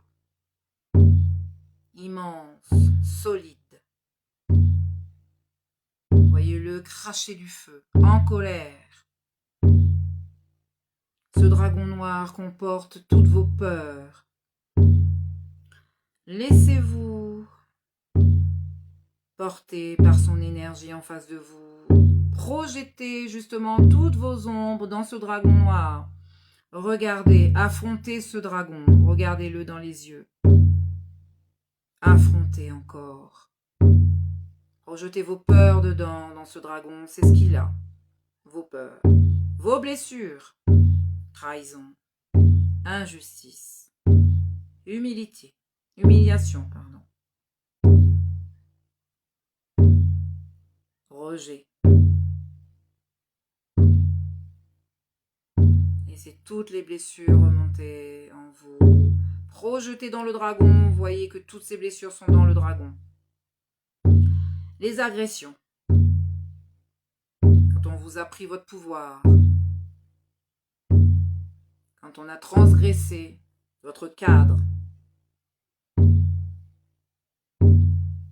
Immense, solide. Voyez-le cracher du feu, en colère. dragon noir comporte toutes vos peurs. Laissez-vous porter par son énergie en face de vous. Projetez justement toutes vos ombres dans ce dragon noir. Regardez, affrontez ce dragon. Regardez-le dans les yeux. Affrontez encore. Rejetez vos peurs dedans, dans ce dragon. C'est ce qu'il a. Vos peurs, vos blessures, trahison, injustice, humiliation, rejet. Laissez toutes les blessures remonter en vous. Projetez dans le dragon. Voyez que toutes ces blessures sont dans le dragon. Les agressions. Quand on vous a pris votre pouvoir. Quand on a transgressé votre cadre.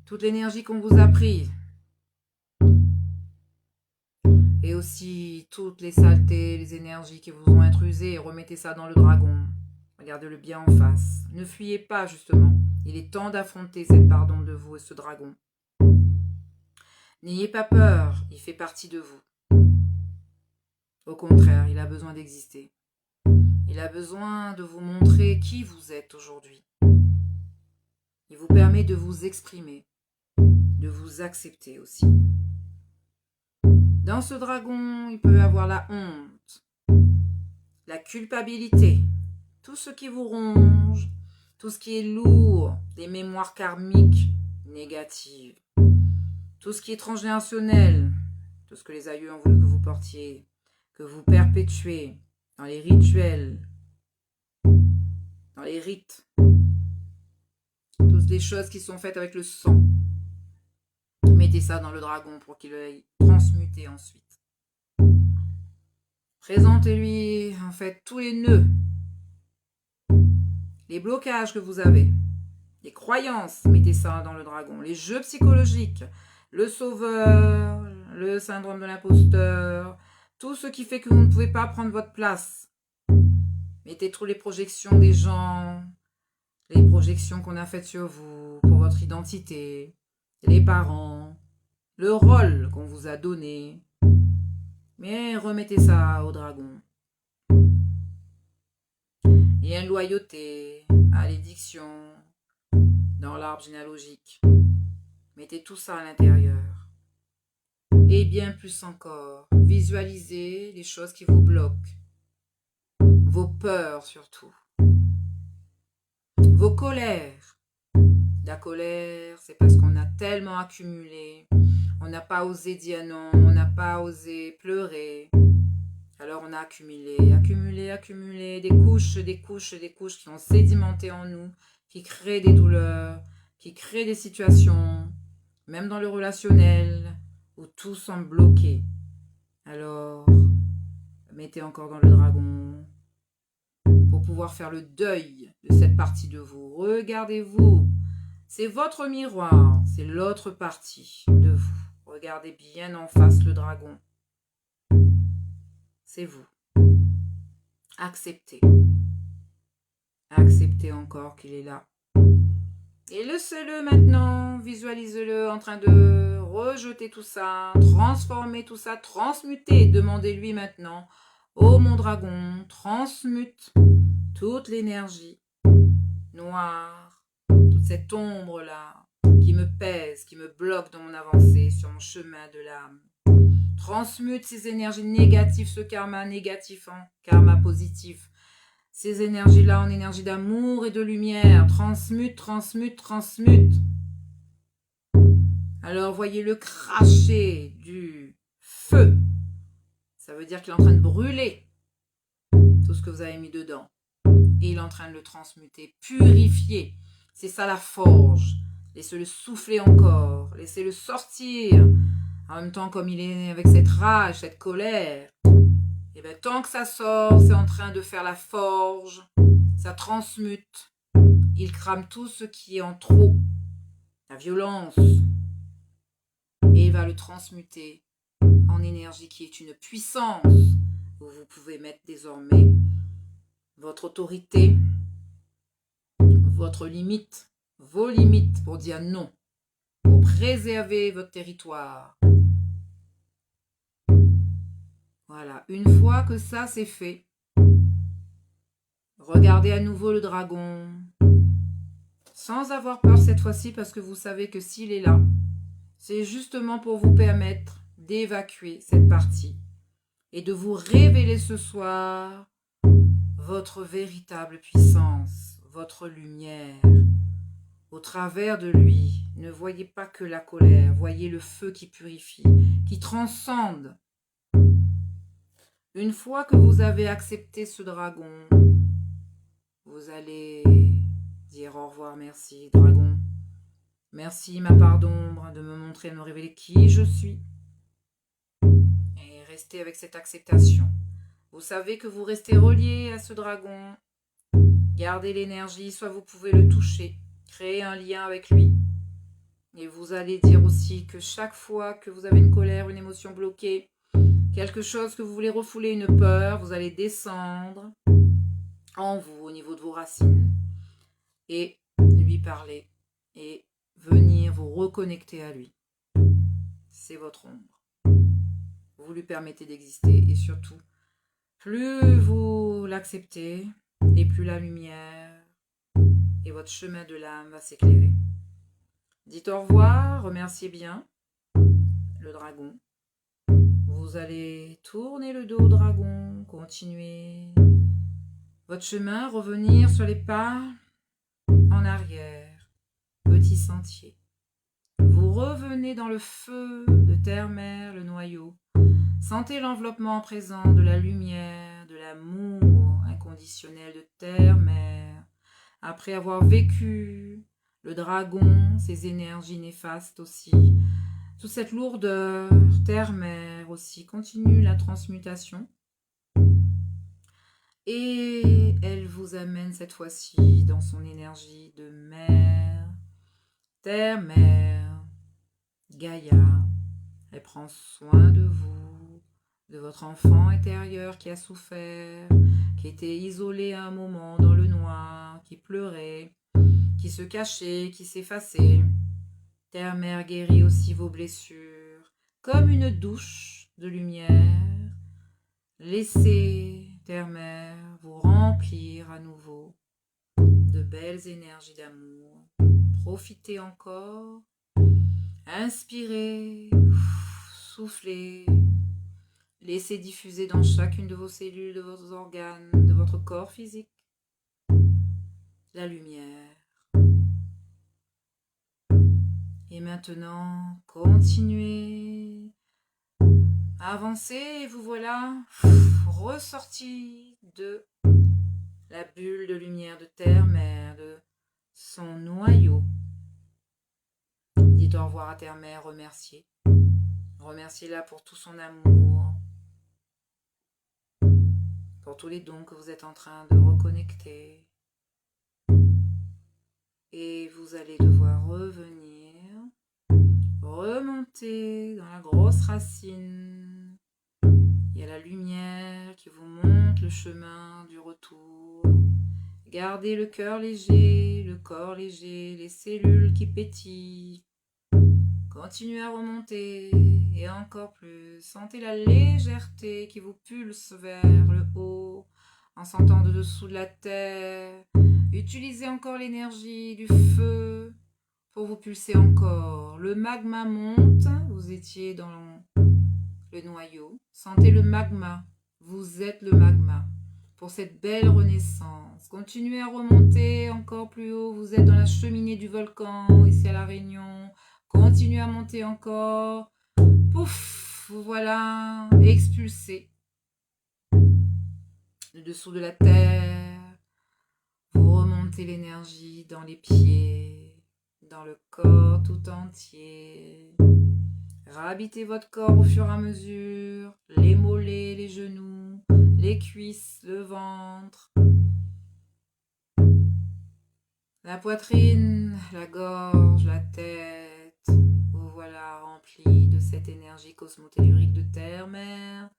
Toute l'énergie qu'on vous a prise. Et aussi toutes les saletés, les énergies qui vous ont intrusé. Remettez ça dans le dragon. Regardez-le bien en face. Ne fuyez pas justement. Il est temps d'affronter cette part d'ombre de vous et ce dragon. N'ayez pas peur, il fait partie de vous. Au contraire, il a besoin d'exister. Il a besoin de vous montrer qui vous êtes aujourd'hui. Il vous permet de vous exprimer, de vous accepter aussi. Dans ce dragon, il peut y avoir la honte, la culpabilité, tout ce qui vous ronge, tout ce qui est lourd, des mémoires karmiques négatives, tout ce qui est transgénérationnel, tout ce que les aïeux ont voulu que vous portiez, que vous perpétuez dans les rituels, dans les rites, toutes les choses qui sont faites avec le sang. Mettez ça dans le dragon pour qu'il aille transmuter ensuite. Présentez-lui en fait tous les nœuds, les blocages que vous avez, les croyances, mettez ça dans le dragon, les jeux psychologiques, le sauveur, le syndrome de l'imposteur, tout ce qui fait que vous ne pouvez pas prendre votre place. Mettez toutes les projections des gens, les projections qu'on a faites sur vous, pour votre identité, les parents, le rôle qu'on vous a donné. Mais remettez ça au dragon. Il y a une loyauté, malédiction, dans l'arbre généalogique. Mettez tout ça à l'intérieur. Et bien plus encore, visualisez les choses qui vous bloquent. Vos peurs surtout. Vos colères. La colère, c'est parce qu'on a tellement accumulé. On n'a pas osé dire non, on n'a pas osé pleurer. Alors on a accumulé des couches qui ont sédimenté en nous, qui créent des douleurs, qui créent des situations, même dans le relationnel, où tout semble bloqué. Alors, mettez encore dans le dragon pour pouvoir faire le deuil de cette partie de vous. Regardez-vous, c'est votre miroir, c'est l'autre partie de vous. Regardez bien en face le dragon. C'est vous. Acceptez. Acceptez encore qu'il est là. Et laissez-le maintenant, visualisez-le en train de rejeter tout ça, transformer tout ça, transmuter. Demandez-lui maintenant, oh mon dragon, transmute toute l'énergie noire, toute cette ombre-là qui me pèse, qui me bloque dans mon avancée sur mon chemin de l'âme. Transmute ces énergies négatives, ce karma négatif en karma positif. Ces énergies-là en énergie d'amour et de lumière. Transmute, transmute, transmute. Alors voyez-le cracher du feu. Ça veut dire qu'il est en train de brûler tout ce que vous avez mis dedans. Et il est en train de le transmuter, purifier. C'est ça la forge. Laissez-le souffler encore. Laissez-le sortir. En même temps, comme il est avec cette rage, cette colère, et bien tant que ça sort, c'est en train de faire la forge, ça transmute. Il crame tout ce qui est en trop, la violence, et il va le transmuter en énergie qui est une puissance où vous pouvez mettre désormais votre autorité, votre limite, vos limites pour dire non, pour préserver votre territoire. Voilà, une fois que ça c'est fait, regardez à nouveau le dragon, sans avoir peur cette fois-ci parce que vous savez que s'il est là, c'est justement pour vous permettre d'évacuer cette partie et de vous révéler ce soir votre véritable puissance, votre lumière. Au travers de lui, ne voyez pas que la colère, voyez le feu qui purifie, qui transcende. Une fois que vous avez accepté ce dragon, vous allez dire au revoir, merci dragon. Merci ma part d'ombre de me montrer, de me révéler qui je suis. Et restez avec cette acceptation. Vous savez que vous restez relié à ce dragon. Gardez l'énergie, soit vous pouvez le toucher, créer un lien avec lui. Et vous allez dire aussi que chaque fois que vous avez une colère, une émotion bloquée, quelque chose que vous voulez refouler, une peur, vous allez descendre en vous, au niveau de vos racines, et lui parler, et venir vous reconnecter à lui. C'est votre ombre. Vous lui permettez d'exister, et surtout, plus vous l'acceptez, et plus la lumière et votre chemin de l'âme va s'éclairer. Dites au revoir, remerciez bien le dragon. Vous allez tourner le dos au dragon, continuer votre chemin, revenir sur les pas en arrière, petit sentier. Vous revenez dans le feu de terre-mer, le noyau. Sentez l'enveloppement présent de la lumière, de l'amour inconditionnel de terre-mer. Après avoir vécu le dragon, ses énergies néfastes aussi, toute cette lourdeur, terre-mer aussi, continue la transmutation. Et elle vous amène cette fois-ci dans son énergie de mer, terre-mer, Gaïa. Elle prend soin de vous, de votre enfant intérieur qui a souffert, qui était isolé à un moment dans le noir, qui pleurait, qui se cachait, qui s'effaçait. Terre-mer guérit aussi vos blessures, comme une douche de lumière. Laissez Terre-mer vous remplir à nouveau de belles énergies d'amour. Profitez encore. Inspirez, soufflez. Laissez diffuser dans chacune de vos cellules, de vos organes, de votre corps physique, la lumière. Et maintenant, continuez, avancez et vous voilà ressorti de la bulle de lumière de terre-mer, de son noyau. Dites au revoir à terre-mer, remerciez. Remerciez-la pour tout son amour, pour tous les dons que vous êtes en train de reconnecter. Et vous allez devoir revenir, remonter dans la grosse racine. Il y a la lumière qui vous montre le chemin du retour. Gardez le cœur léger, le corps léger, les cellules qui pétillent. Continuez à remonter et encore plus. Sentez la légèreté qui vous pulse vers le haut en sentant de dessous de la terre. Utilisez encore l'énergie du feu pour vous pulser encore. Le magma monte, vous étiez dans le noyau. Sentez le magma, vous êtes le magma pour cette belle renaissance. Continuez à remonter encore plus haut, vous êtes dans la cheminée du volcan, ici à La Réunion. Continuez à monter encore. Pouf, vous voilà expulsé de dessous de la terre. Vous remontez l'énergie dans les pieds, dans le corps tout entier. Réhabitez votre corps au fur et à mesure, les mollets, les genoux, les cuisses, le ventre, la poitrine, la gorge, la tête. Vous voilà rempli de cette énergie cosmotellurique de terre-mer.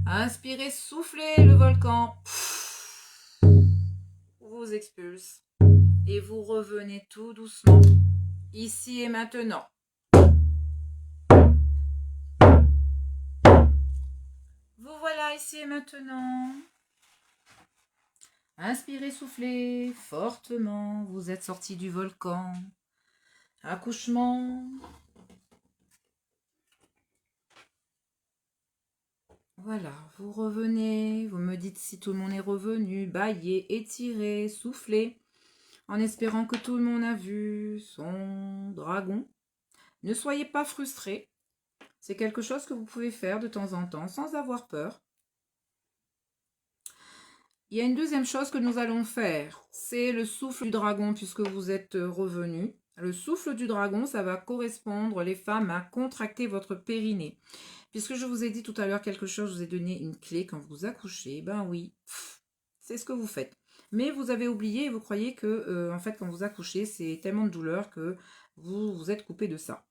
Inspirez, soufflez le volcan. expulse. Et vous revenez tout doucement, ici et maintenant. Vous voilà ici et maintenant. Inspirez, soufflez fortement. Vous êtes sorti du volcan. Accouchement. Voilà, vous revenez. Vous me dites si tout le monde est revenu. Baillez, étirez, soufflez. En espérant que tout le monde a vu son dragon. Ne soyez pas frustrés. C'est quelque chose que vous pouvez faire de temps en temps sans avoir peur. Il y a une deuxième chose que nous allons faire, c'est le souffle du dragon puisque vous êtes revenu. Le souffle du dragon, ça va correspondre, les femmes, à contracter votre périnée. Puisque je vous ai dit tout à l'heure quelque chose, je vous ai donné une clé quand vous accouchez, ben oui, c'est ce que vous faites. Mais vous avez oublié et vous croyez que, en fait, quand vous accouchez, c'est tellement de douleur que vous vous êtes coupé de ça.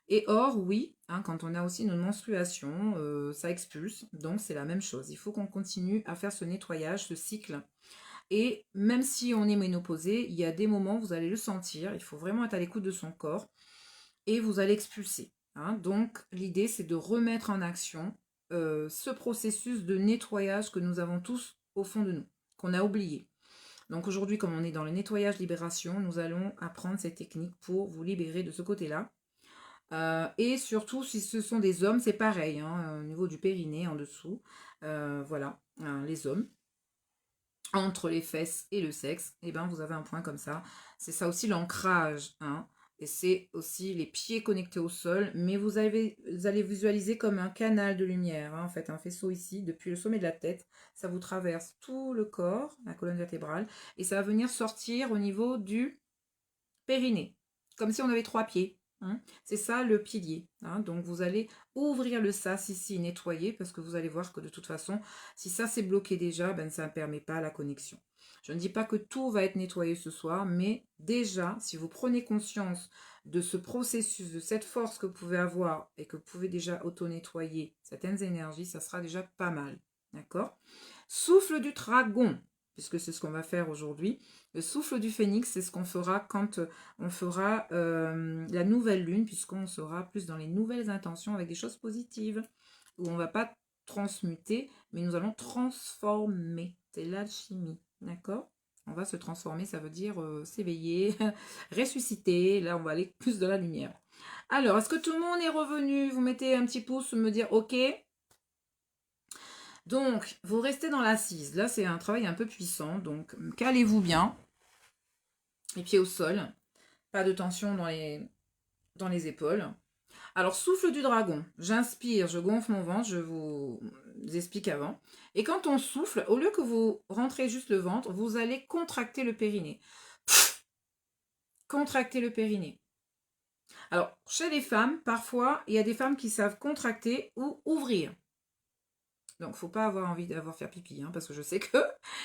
Et or, oui, hein, quand on a aussi une menstruation, ça expulse, donc c'est la même chose. Il faut qu'on continue à faire ce nettoyage, ce cycle. Et même si on est ménopausé, il y a des moments où vous allez le sentir, il faut vraiment être à l'écoute de son corps, et vous allez expulser. Hein. Donc l'idée, c'est de remettre en action ce processus de nettoyage que nous avons tous au fond de nous, qu'on a oublié. Donc aujourd'hui, comme on est dans le nettoyage libération, nous allons apprendre ces techniques pour vous libérer de ce côté-là. Et surtout, si ce sont des hommes, c'est pareil, hein, au niveau du périnée, en dessous. Voilà, hein, les hommes, entre les fesses et le sexe, et ben vous avez un point comme ça. C'est ça aussi l'ancrage, hein, et c'est aussi les pieds connectés au sol, mais vous allez visualiser comme un canal de lumière, hein, en fait, un faisceau ici, depuis le sommet de la tête, ça vous traverse tout le corps, la colonne vertébrale, et ça va venir sortir au niveau du périnée, comme si on avait 3 pieds. Hein. C'est ça le pilier. Hein. Donc vous allez ouvrir le sas ici, nettoyer, parce que vous allez voir que de toute façon, si ça c'est bloqué déjà, ben, ça ne permet pas la connexion. Je ne dis pas que tout va être nettoyé ce soir, mais déjà, si vous prenez conscience de ce processus, de cette force que vous pouvez avoir et que vous pouvez déjà auto-nettoyer certaines énergies, ça sera déjà pas mal. D'accord? Souffle du dragon, puisque c'est ce qu'on va faire aujourd'hui. Le souffle du phénix, c'est ce qu'on fera quand on fera la nouvelle lune, puisqu'on sera plus dans les nouvelles intentions avec des choses positives, où on ne va pas transmuter, mais nous allons transformer. C'est l'alchimie, d'accord? On va se transformer, ça veut dire s'éveiller, ressusciter. Là, on va aller plus dans la lumière. Alors, est-ce que tout le monde est revenu? Vous mettez un petit pouce, me dire OK. Donc, vous restez dans l'assise. Là, c'est un travail un peu puissant. Donc, calez-vous bien. Les pieds au sol. Pas de tension dans les épaules. Alors, souffle du dragon. J'inspire, je gonfle mon ventre. Je vous explique avant. Et quand on souffle, au lieu que vous rentrez juste le ventre, vous allez contracter le périnée. Contracter le périnée. Alors, chez les femmes, parfois, il y a des femmes qui savent contracter ou ouvrir. Donc, il ne faut pas avoir envie d'avoir faire pipi, hein, parce que je sais que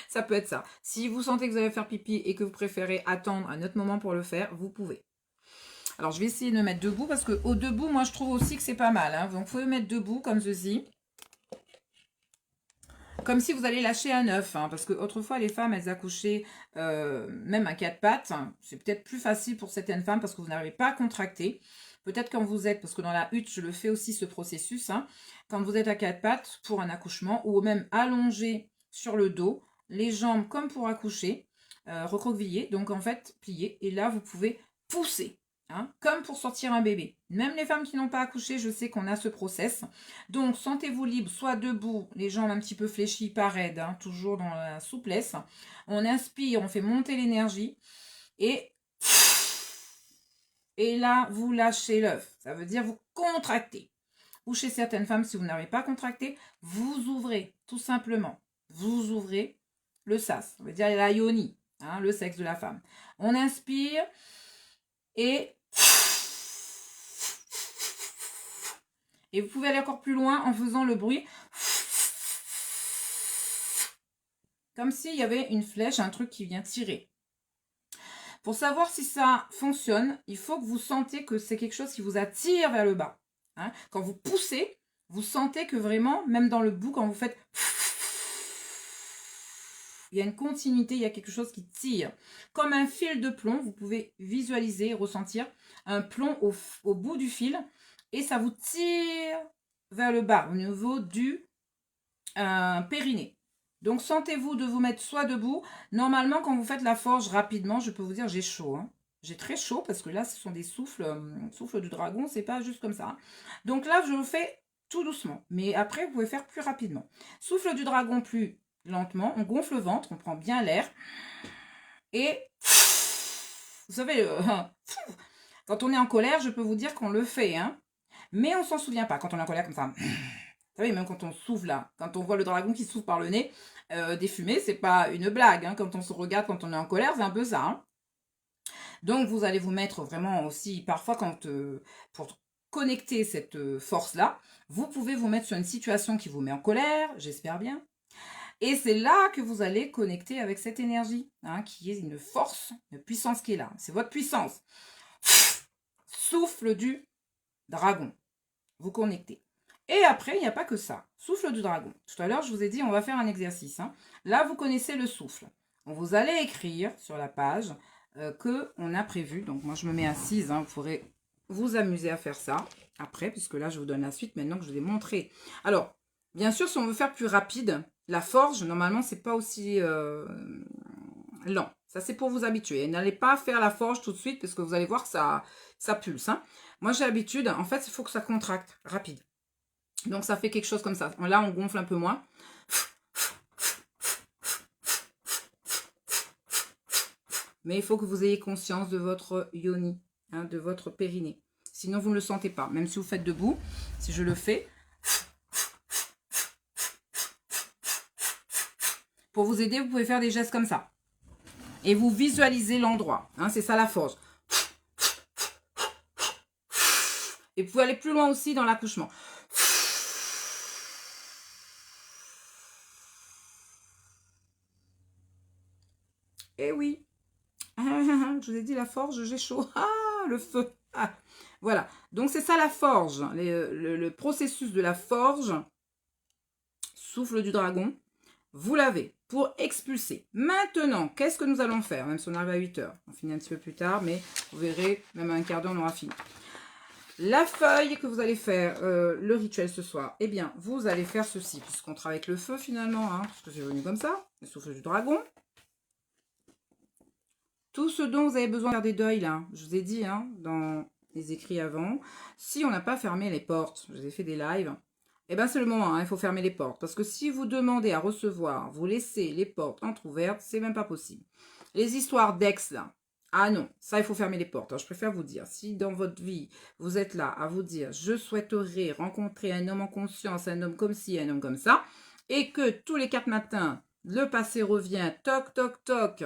ça peut être ça. Si vous sentez que vous allez faire pipi et que vous préférez attendre un autre moment pour le faire, vous pouvez. Alors, je vais essayer de me mettre debout, parce qu'au debout, moi, je trouve aussi que c'est pas mal. Hein. Donc, vous pouvez mettre debout, comme ceci. Comme si vous allez lâcher un œuf, hein, parce que autrefois, les femmes, elles accouchaient même à 4 pattes. C'est peut-être plus facile pour certaines femmes, parce que vous n'arrivez pas à contracter. Peut-être quand vous êtes, parce que dans la hutte, je le fais aussi ce processus, hein, quand vous êtes à 4 pattes pour un accouchement, ou même allongé sur le dos, les jambes comme pour accoucher, recroquevillées, donc en fait pliées, et là vous pouvez pousser, hein, comme pour sortir un bébé. Même les femmes qui n'ont pas accouché, je sais qu'on a ce process. Donc sentez-vous libre, soit debout, les jambes un petit peu fléchies, pas raides, hein, toujours dans la souplesse. On inspire, on fait monter l'énergie, et là, vous lâchez l'œuf. Ça veut dire vous contractez. Ou chez certaines femmes, si vous n'avez pas contracté, vous ouvrez, tout simplement. Vous ouvrez le sas. Ça veut dire la yoni, hein, le sexe de la femme. On inspire et vous pouvez aller encore plus loin en faisant le bruit. Comme s'il y avait une flèche, un truc qui vient tirer. Pour savoir si ça fonctionne, il faut que vous sentez que c'est quelque chose qui vous attire vers le bas. Hein. Quand vous poussez, vous sentez que vraiment, même dans le bout, quand vous faites, il y a une continuité, il y a quelque chose qui tire. Comme un fil de plomb, vous pouvez visualiser, ressentir un plomb au bout du fil et ça vous tire vers le bas, au niveau du périnée. Donc, sentez-vous de vous mettre soit debout. Normalement, quand vous faites la forge rapidement, je peux vous dire, j'ai chaud. Hein. J'ai très chaud parce que là, ce sont des souffles, souffles du dragon, c'est pas juste comme ça. Hein. Donc là, je le fais tout doucement. Mais après, vous pouvez faire plus rapidement. Souffle du dragon plus lentement. On gonfle le ventre, on prend bien l'air. Et vous savez, quand on est en colère, je peux vous dire qu'on le fait. Hein. Mais on s'en souvient pas quand on est en colère comme ça. Vous savez, même quand on souffle là, quand on voit le dragon qui souffle par le nez, des fumées, c'est pas une blague. Hein. Quand on se regarde, quand on est en colère, c'est un peu ça. Hein. Donc vous allez vous mettre vraiment aussi, parfois quand pour connecter cette force-là, vous pouvez vous mettre sur une situation qui vous met en colère, j'espère bien. Et c'est là que vous allez connecter avec cette énergie, hein, qui est une force, une puissance qui est là. C'est votre puissance. Souffle du dragon. Vous connectez. Et après, il n'y a pas que ça. Souffle du dragon. Tout à l'heure, je vous ai dit, on va faire un exercice. Hein. Là, vous connaissez le souffle. Vous allez écrire sur la page qu'on a prévu. Donc, moi, je me mets assise. Hein. Vous pourrez vous amuser à faire ça après, puisque là, je vous donne la suite maintenant que je vous ai montré. Alors, bien sûr, si on veut faire plus rapide, la forge, normalement, c'est pas aussi lent. Ça, c'est pour vous habituer. N'allez pas faire la forge tout de suite, parce que vous allez voir que ça pulse. Hein. Moi, j'ai l'habitude. En fait, il faut que ça contracte rapide. Donc, ça fait quelque chose comme ça. Là, on gonfle un peu moins. Mais il faut que vous ayez conscience de votre yoni, hein, de votre périnée. Sinon, vous ne le sentez pas. Même si vous faites debout, si je le fais. Pour vous aider, vous pouvez faire des gestes comme ça. Et vous visualisez l'endroit. Hein, c'est ça la forge. Et vous pouvez aller plus loin aussi dans l'accouchement. Eh oui, je vous ai dit la forge, j'ai chaud. Ah, le feu. Ah. Voilà, donc c'est ça la forge. Le processus de la forge, souffle du dragon, vous l'avez pour expulser. Maintenant, qu'est-ce que nous allons faire? Même si on arrive à 8 heures. On finit un petit peu plus tard, mais vous verrez, même à un quart d'heure, on aura fini. La feuille que vous allez faire, le rituel ce soir, eh bien, vous allez faire ceci, puisqu'on travaille avec le feu finalement, hein, parce que c'est venu comme ça, le souffle du dragon. Tout ce dont vous avez besoin de faire des deuils, là, je vous ai dit, hein, dans les écrits avant, si on n'a pas fermé les portes, je vous ai fait des lives, eh bien c'est le moment, hein, il faut fermer les portes. Parce que si vous demandez à recevoir, vous laissez les portes entrouvertes, c'est même pas possible. Les histoires d'ex, là, ah non, ça il faut fermer les portes. Alors, je préfère vous dire, si dans votre vie, vous êtes là à vous dire, je souhaiterais rencontrer un homme en conscience, un homme comme ci, un homme comme ça, et que tous les 4 matins, le passé revient, toc, toc, toc,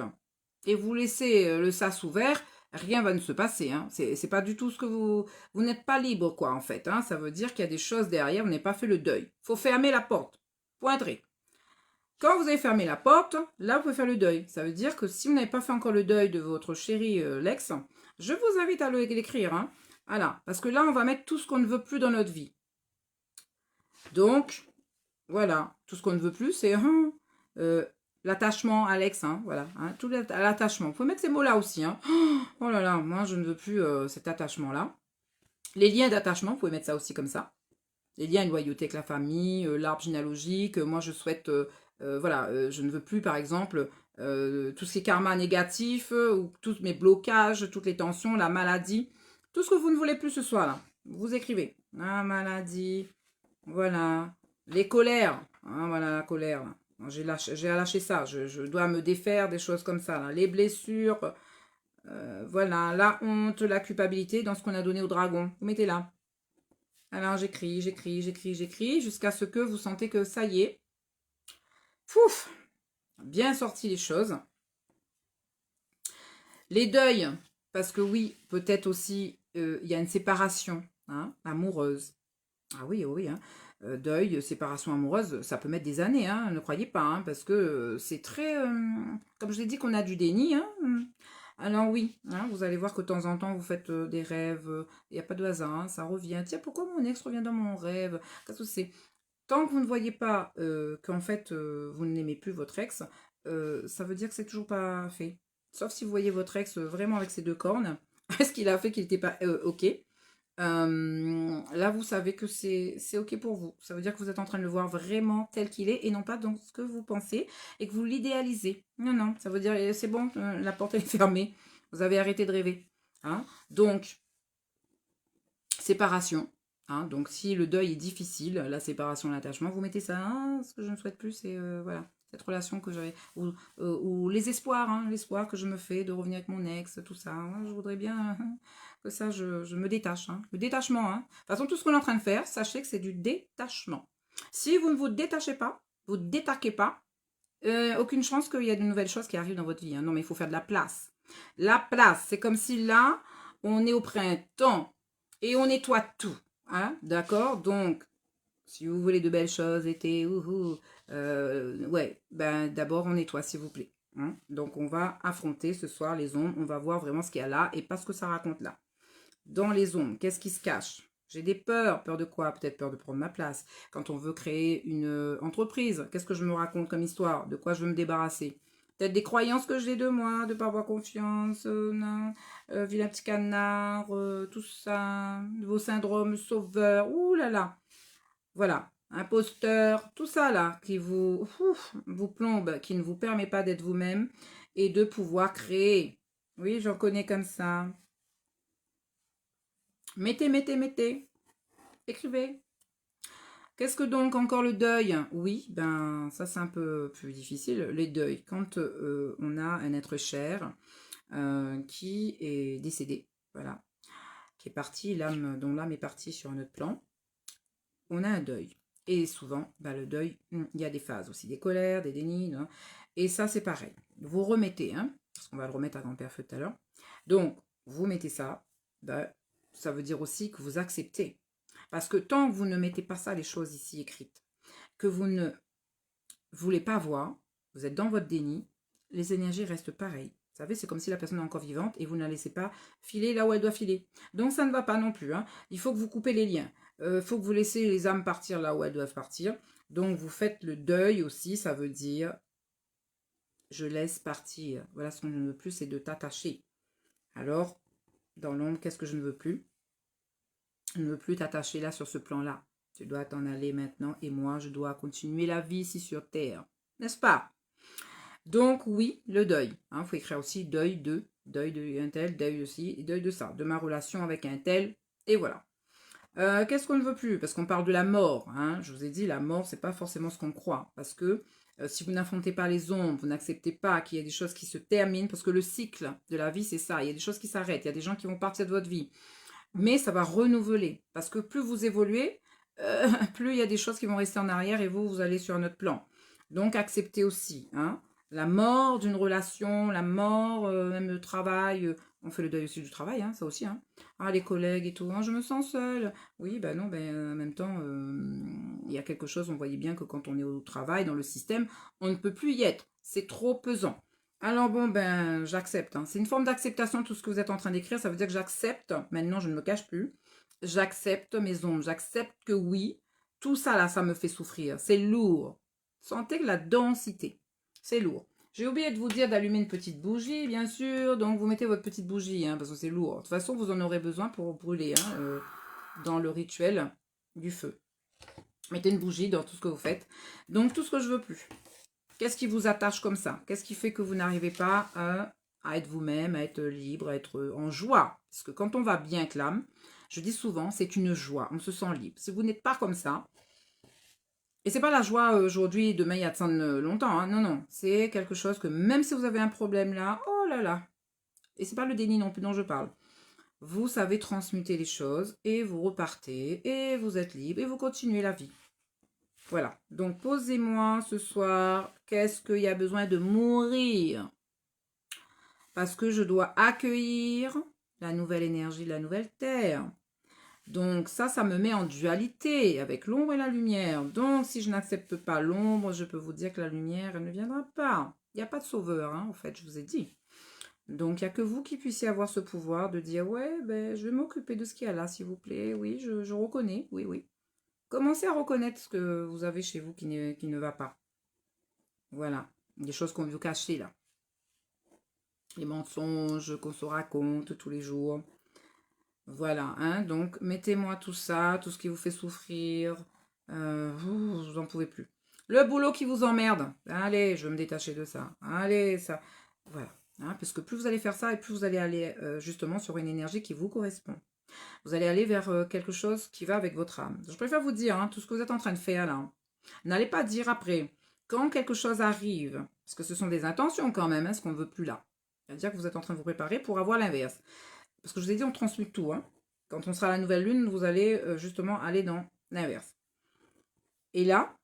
et vous laissez le sas ouvert, rien va ne se passer. Hein. C'est pas du tout ce que vous... Vous n'êtes pas libre, quoi, en fait. Hein. Ça veut dire qu'il y a des choses derrière, vous n'avez pas fait le deuil. Il faut fermer la porte. Pointré. Quand vous avez fermé la porte, là, vous pouvez faire le deuil. Ça veut dire que si vous n'avez pas fait encore le deuil de votre chéri Lex, je vous invite à l'écrire. Hein. Voilà. Parce que là, on va mettre tout ce qu'on ne veut plus dans notre vie. Donc, voilà. Tout ce qu'on ne veut plus, c'est... l'attachement, Alex, hein, voilà, hein, tout l'attachement. Vous pouvez mettre ces mots-là aussi. Hein. Oh là là, moi, je ne veux plus cet attachement-là. Les liens d'attachement, vous pouvez mettre ça aussi comme ça. Les liens et loyauté avec la famille, l'arbre généalogique. Moi, je souhaite, voilà, je ne veux plus, par exemple, tout ce qui est karma négatif, ou tous mes blocages, toutes les tensions, la maladie. Tout ce que vous ne voulez plus ce soir-là. Vous écrivez. La maladie, voilà. Les colères, hein, voilà la colère, là. J'ai lâché ça, je dois me défaire des choses comme ça. Là. Les blessures, voilà, la honte, la culpabilité dans ce qu'on a donné au dragon. Vous mettez là. Alors j'écris, jusqu'à ce que vous sentez que ça y est. Pouf, bien sorti les choses. Les deuils, parce que oui, peut-être aussi, il y a une séparation hein, amoureuse. Ah oui, oui, hein. Deuil, séparation amoureuse, ça peut mettre des années, hein, ne croyez pas, hein, parce que c'est très... comme je l'ai dit qu'on a du déni, hein, alors oui, hein, vous allez voir que de temps en temps, vous faites des rêves, il n'y a pas de hasard, hein, ça revient. Tiens, pourquoi mon ex revient dans mon rêve? Qu'est-ce que c'est? Tant que vous ne voyez pas qu'en fait, vous n'aimez plus votre ex, ça veut dire que c'est toujours pas fait. Sauf si vous voyez votre ex vraiment avec ses deux cornes. Est-ce qu'il a fait qu'il n'était pas OK? Là, vous savez que c'est OK pour vous. Ça veut dire que vous êtes en train de le voir vraiment tel qu'il est et non pas dans ce que vous pensez et que vous l'idéalisez. Non, non, ça veut dire c'est bon, la porte est fermée. Vous avez arrêté de rêver. Hein. Donc, séparation. Hein. Donc, si le deuil est difficile, la séparation, l'attachement, vous mettez ça. Hein. Ce que je ne souhaite plus, c'est voilà, cette relation que j'avais. Ou les espoirs, hein, l'espoir que je me fais de revenir avec mon ex, tout ça. Hein. Je voudrais bien que ça, je me détache. Hein. Le détachement. Hein. De toute façon, tout ce qu'on est en train de faire, sachez que c'est du détachement. Si vous ne vous détachez pas, vous ne détaquez pas, aucune chance qu'il y ait de nouvelles choses qui arrivent dans votre vie. Hein. Non, mais il faut faire de la place. La place, c'est comme si là, on est au printemps et on nettoie tout. Hein, d'accord? Donc, si vous voulez de belles choses, été, ouais, ben d'abord on nettoie, s'il vous plaît. Hein. Donc, on va affronter ce soir les ombres, on va voir vraiment ce qu'il y a là et pas ce que ça raconte là. Dans les ombres, qu'est-ce qui se cache? J'ai des peurs. Peur de quoi? Peut-être peur de prendre ma place. Quand on veut créer une entreprise, qu'est-ce que je me raconte comme histoire? De quoi je veux me débarrasser? Peut-être des croyances que j'ai de moi, de ne pas avoir confiance, non, vilain petit canard, tout ça, vos syndromes sauveurs, ouh là là. Voilà, imposteur, tout ça là, qui vous plombe, qui ne vous permet pas d'être vous-même et de pouvoir créer. Oui, j'en connais comme ça. Mettez, mettez, mettez. Écrivez. Qu'est-ce que donc encore le deuil? Oui, ben ça c'est un peu plus difficile. Les deuils, quand on a un être cher qui est décédé, voilà, qui est parti, l'âme, dont l'âme est partie sur un autre plan, on a un deuil. Et souvent, ben, le deuil, il y a des phases aussi, des colères, des dénis, hein, et ça c'est pareil. Vous remettez, hein, parce qu'on va le remettre à grand-père Feu tout à l'heure. Donc, vous mettez ça, ben, ça veut dire aussi que vous acceptez. Parce que tant que vous ne mettez pas ça, les choses ici écrites, que vous ne voulez pas voir, vous êtes dans votre déni, les énergies restent pareilles. Vous savez, c'est comme si la personne est encore vivante et vous ne la laissez pas filer là où elle doit filer. Donc ça ne va pas non plus. Hein. Il faut que vous coupez les liens. Il faut que vous laissez les âmes partir là où elles doivent partir. Donc vous faites le deuil aussi, ça veut dire je laisse partir. Voilà, ce que je ne veux plus, c'est de t'attacher. Alors, dans l'ombre, qu'est-ce que je ne veux plus? Je ne veux plus t'attacher là sur ce plan-là. Tu dois t'en aller maintenant et moi, je dois continuer la vie ici sur Terre. N'est-ce pas? Donc oui, le deuil. Il faut écrire aussi deuil de un tel, deuil aussi, et deuil de ça, de ma relation avec un tel, et voilà. Qu'est-ce qu'on ne veut plus? Parce qu'on parle de la mort. Hein. Je vous ai dit, la mort, c'est pas forcément ce qu'on croit. Parce que si vous n'affrontez pas les ombres, vous n'acceptez pas qu'il y a des choses qui se terminent, parce que le cycle de la vie, c'est ça. Il y a des choses qui s'arrêtent, il y a des gens qui vont partir de votre vie. Mais ça va renouveler. Parce que plus vous évoluez, plus il y a des choses qui vont rester en arrière et vous allez sur un autre plan. Donc, acceptez aussi. Hein, la mort d'une relation, la mort, même le travail. On fait le deuil aussi du travail, hein, ça aussi. Hein. Ah, les collègues et tout. Ah, je me sens seule. Oui, ben non, en même temps, il y a quelque chose, on voyait bien que quand on est au travail, dans le système, on ne peut plus y être. C'est trop pesant. Alors bon, ben, j'accepte. Hein. C'est une forme d'acceptation, tout ce que vous êtes en train d'écrire. Ça veut dire que j'accepte. Maintenant, je ne me cache plus. J'accepte mes ombres. J'accepte que oui, tout ça là, ça me fait souffrir. C'est lourd. Sentez que la densité, c'est lourd. J'ai oublié de vous dire d'allumer une petite bougie, bien sûr. Donc, vous mettez votre petite bougie, hein, parce que c'est lourd. De toute façon, vous en aurez besoin pour brûler hein, dans le rituel du feu. Mettez une bougie dans tout ce que vous faites. Donc, tout ce que je veux plus. Qu'est-ce qui vous attache comme ça? Qu'est-ce qui fait que vous n'arrivez pas à être vous-même, à être libre, à être en joie? Parce que quand on va bien avec l'âme, je dis souvent, c'est une joie, on se sent libre. Si vous n'êtes pas comme ça, et c'est pas la joie aujourd'hui, demain il y a de ça longtemps, hein, non, non. C'est quelque chose que même si vous avez un problème là, oh là là, et c'est pas le déni non plus dont je parle. Vous savez transmuter les choses et vous repartez et vous êtes libre et vous continuez la vie. Voilà, donc posez-moi ce soir, qu'est-ce qu'il y a besoin de mourir? Parce que je dois accueillir la nouvelle énergie de la nouvelle terre. Donc ça me met en dualité avec l'ombre et la lumière. Donc si je n'accepte pas l'ombre, je peux vous dire que la lumière, elle ne viendra pas. Il n'y a pas de sauveur, hein, en fait, je vous ai dit. Donc il n'y a que vous qui puissiez avoir ce pouvoir de dire, ouais, ben, je vais m'occuper de ce qu'il y a là, s'il vous plaît. Oui, je reconnais, oui, oui. Commencez à reconnaître ce que vous avez chez vous qui ne va pas. Voilà. Des choses qu'on veut vous cacher là. Les mensonges qu'on se raconte tous les jours. Voilà, hein, donc mettez-moi tout ça, tout ce qui vous fait souffrir. Vous en pouvez plus. Le boulot qui vous emmerde. Allez, je vais me détacher de ça. Allez, ça. Voilà. Hein, parce que plus vous allez faire ça et plus vous allez aller justement sur une énergie qui vous correspond. Vous allez aller vers quelque chose qui va avec votre âme. Je préfère vous dire, hein, tout ce que vous êtes en train de faire là. N'allez pas dire après, quand quelque chose arrive, parce que ce sont des intentions quand même, hein, ce qu'on ne veut plus là. C'est-à-dire que vous êtes en train de vous préparer pour avoir l'inverse. Parce que je vous ai dit, on transmute tout. Hein. Quand on sera à la nouvelle lune, vous allez justement aller dans l'inverse. Et là,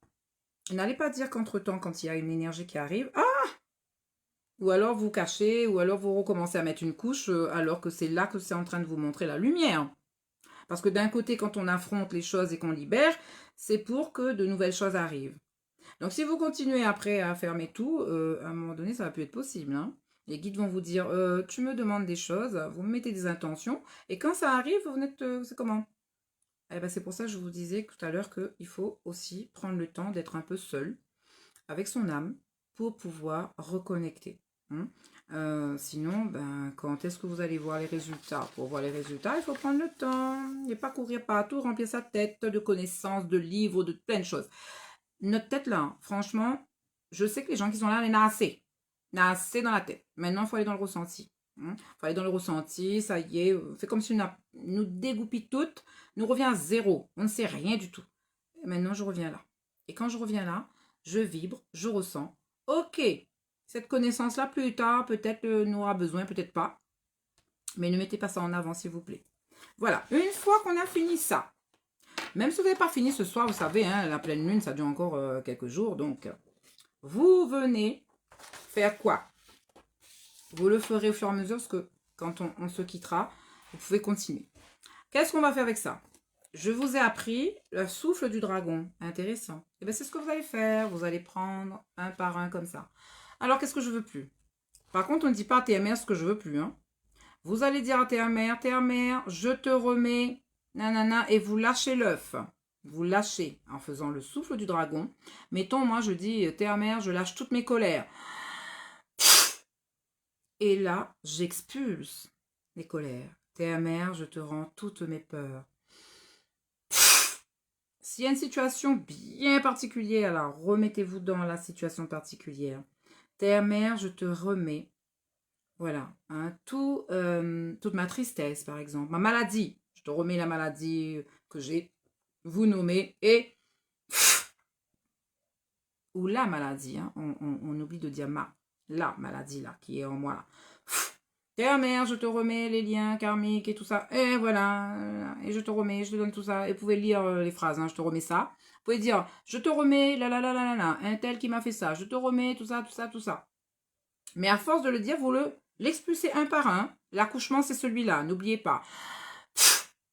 n'allez pas dire qu'entre-temps, quand il y a une énergie qui arrive, ah! Ou alors vous cachez, ou alors vous recommencez à mettre une couche, alors que c'est là que c'est en train de vous montrer la lumière. Parce que d'un côté, quand on affronte les choses et qu'on libère, c'est pour que de nouvelles choses arrivent. Donc si vous continuez après à fermer tout, à un moment donné, ça va plus être possible. Hein. Les guides vont vous dire, tu me demandes des choses, vous me mettez des intentions, et quand ça arrive, vous n'êtes, c'est comment? Eh ben, c'est pour ça que je vous disais tout à l'heure qu'il faut aussi prendre le temps d'être un peu seul avec son âme pour pouvoir reconnecter. Hein. Sinon, ben, quand est-ce que vous allez voir les résultats? Pour voir les résultats, il faut prendre le temps. Et pas courir partout, remplir sa tête de connaissances, de livres, de plein de choses. Notre tête là, hein, franchement, je sais que les gens qui sont là, on en a assez. On a assez dans la tête. Maintenant, il faut aller dans le ressenti. Il faut aller dans le ressenti, ça y est, c'est comme si on nous dégoupille toutes, nous revient à zéro. On ne sait rien du tout. Et maintenant, je reviens là. Et quand je reviens là, je vibre, je ressens. Ok, cette connaissance-là, plus tard, peut-être nous aura besoin, peut-être pas. Mais ne mettez pas ça en avant, s'il vous plaît. Voilà, une fois qu'on a fini ça, même si vous n'avez pas fini ce soir, vous savez, hein, la pleine lune, ça dure encore quelques jours. Donc, vous venez faire quoi? Vous le ferez au fur et à mesure, parce que quand on se quittera, vous pouvez continuer. Qu'est-ce qu'on va faire avec ça? Je vous ai appris le souffle du dragon. Intéressant. Et bien, c'est ce que vous allez faire. Vous allez prendre un par un comme ça. Alors, qu'est-ce que je veux plus? Par contre, on ne dit pas à TMR ce que je veux plus. Hein. Vous allez dire à TMR, je te remets, nanana, et vous lâchez l'œuf. Vous lâchez en faisant le souffle du dragon. Mettons, moi, je dis, TMR, je lâche toutes mes colères. Et là, j'expulse les colères. TMR, je te rends toutes mes peurs. S'il y a une situation bien particulière, alors remettez-vous dans la situation particulière. TMR, je te remets. Voilà, hein, toute ma tristesse, par exemple. Ma maladie, je te remets la maladie que j'ai, vous nommez, et... Ou la maladie, hein, on oublie de dire la maladie, là, qui est en moi, là. Terre-mère, je te remets les liens karmiques et tout ça. Et voilà, et je te remets, je te donne tout ça. Et vous pouvez lire les phrases, hein, je te remets ça. Vous pouvez dire, je te remets, un tel qui m'a fait ça. Je te remets tout ça, tout ça, tout ça. Mais à force de le dire, vous l'expulsez un par un. L'accouchement, c'est celui-là, n'oubliez pas.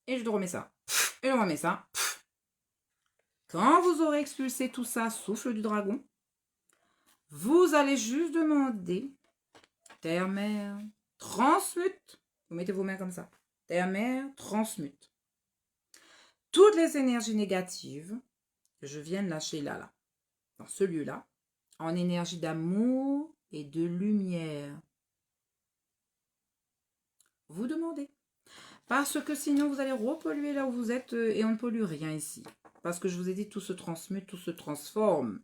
Et je te remets ça. Et je remets ça. Quand vous aurez expulsé tout ça, souffle du dragon, vous allez juste demander, terre-mère, transmute. Vous mettez vos mains comme ça. Terre-mère, transmute. Toutes les énergies négatives que je viens de lâcher là, dans ce lieu-là, en énergie d'amour et de lumière. Vous demandez. Parce que sinon, vous allez repolluer là où vous êtes et on ne pollue rien ici. Parce que je vous ai dit, tout se transmute, tout se transforme.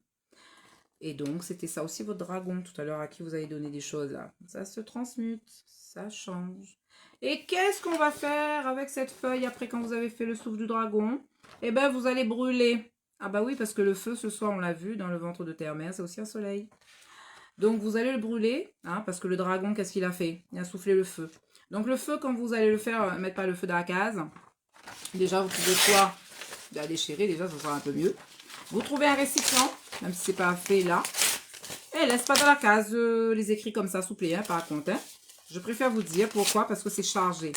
Et donc, c'était ça aussi votre dragon tout à l'heure à qui vous avez donné des choses là. Ça se transmute, ça change. Et qu'est-ce qu'on va faire avec cette feuille après quand vous avez fait le souffle du dragon? Eh bien, vous allez brûler. Ah bah oui, parce que le feu, ce soir, on l'a vu, dans le ventre de terre-mère, c'est aussi un soleil. Donc, vous allez le brûler, hein, parce que le dragon, qu'est-ce qu'il a fait? Il a soufflé le feu. Donc, le feu, quand vous allez le faire, mettre pas le feu dans la case, déjà, vous pouvez soit la déchirer, déjà, ça sera un peu mieux. Vous trouvez un récipient, même si c'est pas fait là. Et laisse pas dans la case les écrits comme ça, souple, hein, par contre. Hein. Je préfère vous dire pourquoi, parce que c'est chargé.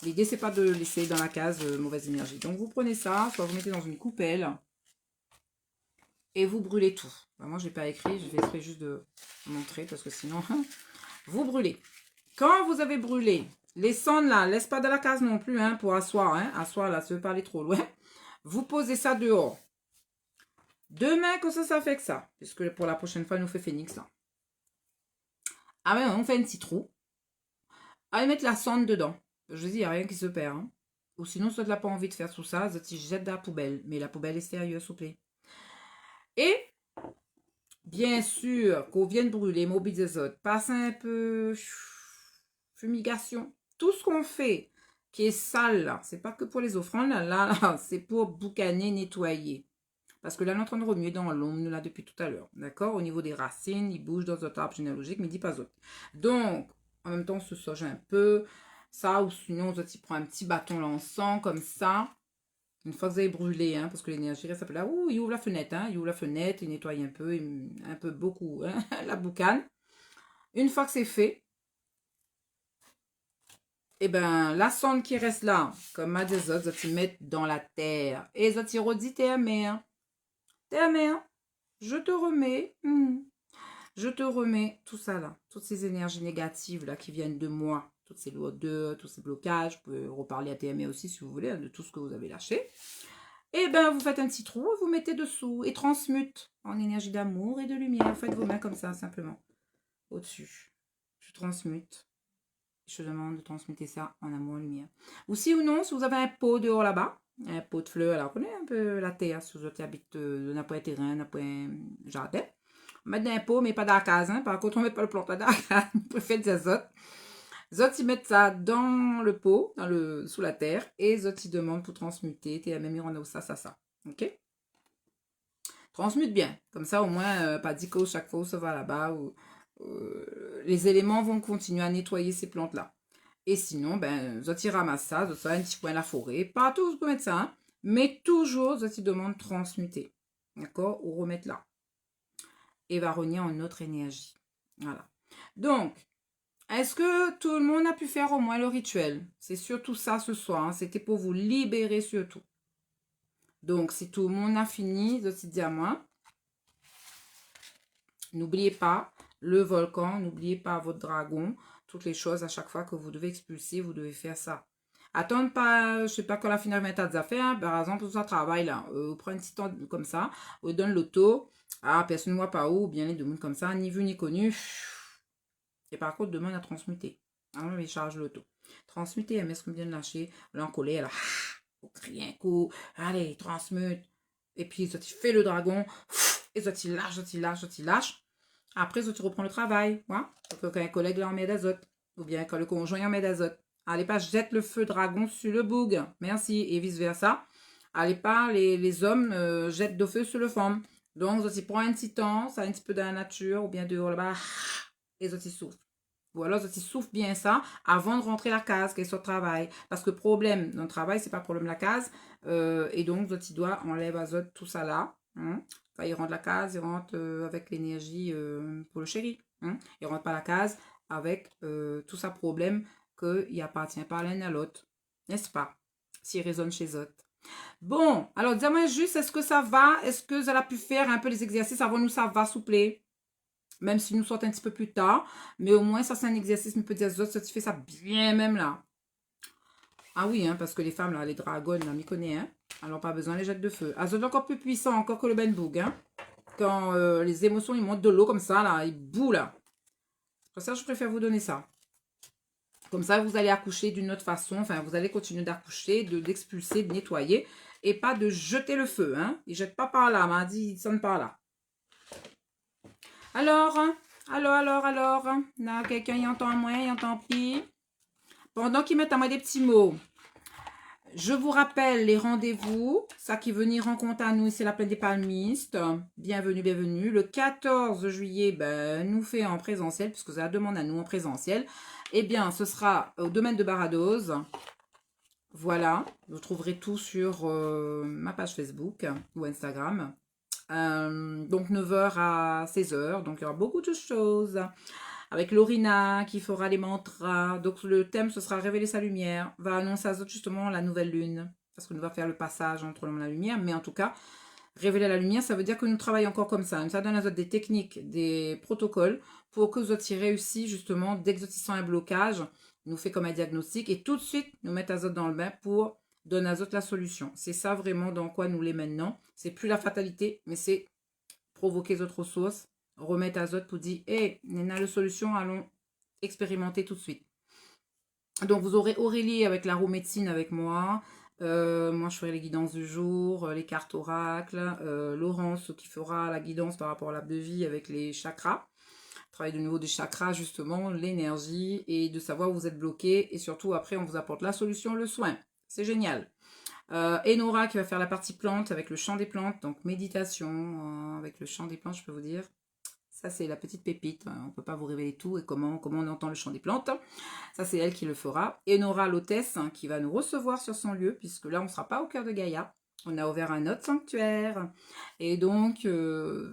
L'idée, c'est pas de laisser dans la case mauvaise énergie. Donc, vous prenez ça, soit vous mettez dans une coupelle et vous brûlez tout. Ben, moi, je n'ai pas écrit, je vais essayer juste de montrer parce que sinon, vous brûlez. Quand vous avez brûlé, les cendres là, laisse pas dans la case non plus, hein, pour asseoir. Hein, asseoir là, ça veut pas aller trop loin. Vous posez ça dehors. Demain, comme ça fait que ça. Puisque pour la prochaine fois, nous fait Phoenix là. Ah ouais, on fait un petit trou. Allez mettre la sonde dedans. Je vous dis, il n'y a rien qui se perd. Hein. Ou sinon, si tu n'as pas envie de faire tout ça, tu jettes dans la poubelle. Mais la poubelle est sérieuse, s'il vous plaît. Et, bien sûr, qu'on vienne brûler, mobile d'azote, passer un peu fumigation. Tout ce qu'on fait qui est sale, là, c'est pas que pour les offrandes, là c'est pour boucaner, nettoyer. Parce que là, on est en train de remuer dans l'ombre, là, depuis tout à l'heure. D'accord? Au niveau des racines, il bouge dans notre arbre généalogique, mais il dit pas autre. Donc, en même temps, on se soge un peu. Ça, ou sinon, on se prend un petit bâton l'encens, comme ça. Une fois que vous avez brûlé, hein, parce que l'énergie reste un peu là. Ouh, il ouvre la fenêtre, hein. Il ouvre la fenêtre, il nettoie un peu beaucoup, hein, la boucane. Une fois que c'est fait, et ben, la sonde qui reste là, comme à des autres, vous mettre dans la terre. Et vous allez redire, t'es mère. T'es mère. Je te remets. Je te remets tout ça là, toutes ces énergies négatives là qui viennent de moi, toutes ces lourdeurs, tous ces blocages. Vous pouvez reparler à TMA aussi si vous voulez, hein, de tout ce que vous avez lâché. Et ben vous faites un petit trou, vous mettez dessous et transmute en énergie d'amour et de lumière. Vous faites vos mains comme ça simplement, au-dessus. Je transmute. Je demande de transmuter ça en amour et lumière. Ou si ou non, si vous avez un pot dehors là-bas, un pot de fleurs, alors connaissez un peu la terre, si vous habitez dans un terrain, dans un jardin. Mettre dans un pot, mais pas dans la case. Hein. Par contre, on ne met pas le plantain dans la case. On préfère des azotes. Les autres, ils mettent ça dans le pot, sous la terre. Et les autres, ils demandent pour transmuter. T'es même on a ça. OK? Transmute bien. Comme ça, au moins, pas dit que chaque fois où ça va là-bas, les éléments vont continuer à nettoyer ces plantes-là. Et sinon, ben, les autres, ils ramassent ça. Ça, un petit coin de la forêt. Partout, vous pouvez mettre ça. Hein. Mais toujours, les autres, ils demandent transmuter. D'accord? Ou remettre là. Et va renier en autre énergie. Voilà. Donc, est-ce que tout le monde a pu faire au moins le rituel? C'est surtout ça ce soir. Hein. C'était pour vous libérer surtout. Donc, si tout le monde a fini, je dis à moi, n'oubliez pas le volcan, n'oubliez pas votre dragon, toutes les choses à chaque fois que vous devez expulser, vous devez faire ça. Attendre pas, je sais pas quand la finale va être affaires, hein. Par exemple, ça travail là, vous prenez un petit temps comme ça, vous donne l'auto, ah, personne ne voit pas où, bien les deux mondes comme ça, ni vu ni connu. Et par contre, demande à transmuter. Alors, il charge l'auto. Transmuter, elle met ce qu'on vient de lâcher, là en colère, là, au cri un coup, allez, transmute. Et puis, ça, tu fais le dragon, et ça, tu lâches. Après, ça, tu reprends le travail. Voilà. Quand un collègue là en met d'azote, ou bien quand le conjoint en met d'azote. Allez pas, jette le feu dragon sur le boug. Merci. Et vice-versa. Allez pas, les hommes jettent de feu sur le femme. Donc, ça, tu prends un petit temps, ça un petit peu dans la nature, ou bien dehors là-bas, et ça, tu souffles. Ou alors, ça, tu souffles bien ça avant de rentrer à la case, qu'elle soit au travail. Parce que le problème dans le travail, c'est pas le problème de la case. Et donc, ça, tu dois enlève azote, tout ça là. Hein. Quand il rentre la case, il rentre avec l'énergie pour le chéri. Hein. Il rentre pas la case avec tout ça problème qu'il appartient pas à l'un à l'autre. N'est-ce pas? S'il résonne chez eux. Bon, alors dis-moi juste, est-ce que ça va? Est-ce que vous avez pu faire un peu les exercices avant nous, ça va, s'il vous plaît? Même si nous sortons un petit peu plus tard. Mais au moins, ça, c'est un exercice, mais peut-être ça, tu fais ça bien même là. Ah oui, hein, parce que les femmes, là, les dragonnes, là, m'y connaissent, hein. Alors, pas besoin les jettes de feu. Elles sont encore plus puissants, encore que le Ben Boog, hein. Quand les émotions, ils montent de l'eau comme ça, là, ils bouent, là. Pour ça, je préfère vous donner ça. Comme ça, vous allez accoucher d'une autre façon. Enfin, vous allez continuer d'accoucher, d'expulser, de nettoyer. Et pas de jeter le feu, hein. Ils ne jettent pas par là, m'a dit, ils sonnent par là. Alors, là, quelqu'un y entend moins, y entend pis. Pendant qu'ils mettent à moi des petits mots, je vous rappelle les rendez-vous. Ça qui venir rencontrer à nous, c'est la plaine des palmistes. Bienvenue, bienvenue. Le 14 juillet, ben, nous fait en présentiel, puisque ça demande à nous en présentiel. Eh bien, ce sera au domaine de Baradoz. Voilà, vous trouverez tout sur ma page Facebook ou Instagram. Donc 9h à 16h, donc il y aura beaucoup de choses. Avec Lorina qui fera les mantras. Donc le thème, ce sera révéler sa lumière. Va annoncer à justement la nouvelle lune. Parce qu'on va faire le passage entre l'homme et la lumière. Mais en tout cas, révéler la lumière, ça veut dire que nous travaillons encore comme ça. Ça donne à des techniques, des protocoles pour que vous réussissent justement, dès que vous sentez un blocage, nous fait comme un diagnostic et tout de suite nous mettre à dans le bain pour donne à Zot la solution. C'est ça vraiment dans quoi nous les maintenant. C'est plus la fatalité, mais c'est provoquer d'autres ressources, remettre à Zot pour dire, hé, on a la solution, allons expérimenter tout de suite. Donc, vous aurez Aurélie avec la roue médecine avec moi. Moi, je ferai les guidances du jour, les cartes oracles. Laurence qui fera la guidance par rapport à l'arbre de vie avec les chakras. Travail de niveau des chakras, justement, l'énergie et de savoir où vous êtes bloqué. Et surtout, après, on vous apporte la solution, le soin. C'est génial. Enora qui va faire la partie plante avec le chant des plantes. Donc, méditation avec le chant des plantes, je peux vous dire. Ça, c'est la petite pépite. On ne peut pas vous révéler tout et comment on entend le chant des plantes. Ça, c'est elle qui le fera. Et Nora, l'hôtesse, qui va nous recevoir sur son lieu, puisque là, on ne sera pas au cœur de Gaïa. On a ouvert un autre sanctuaire. Et donc,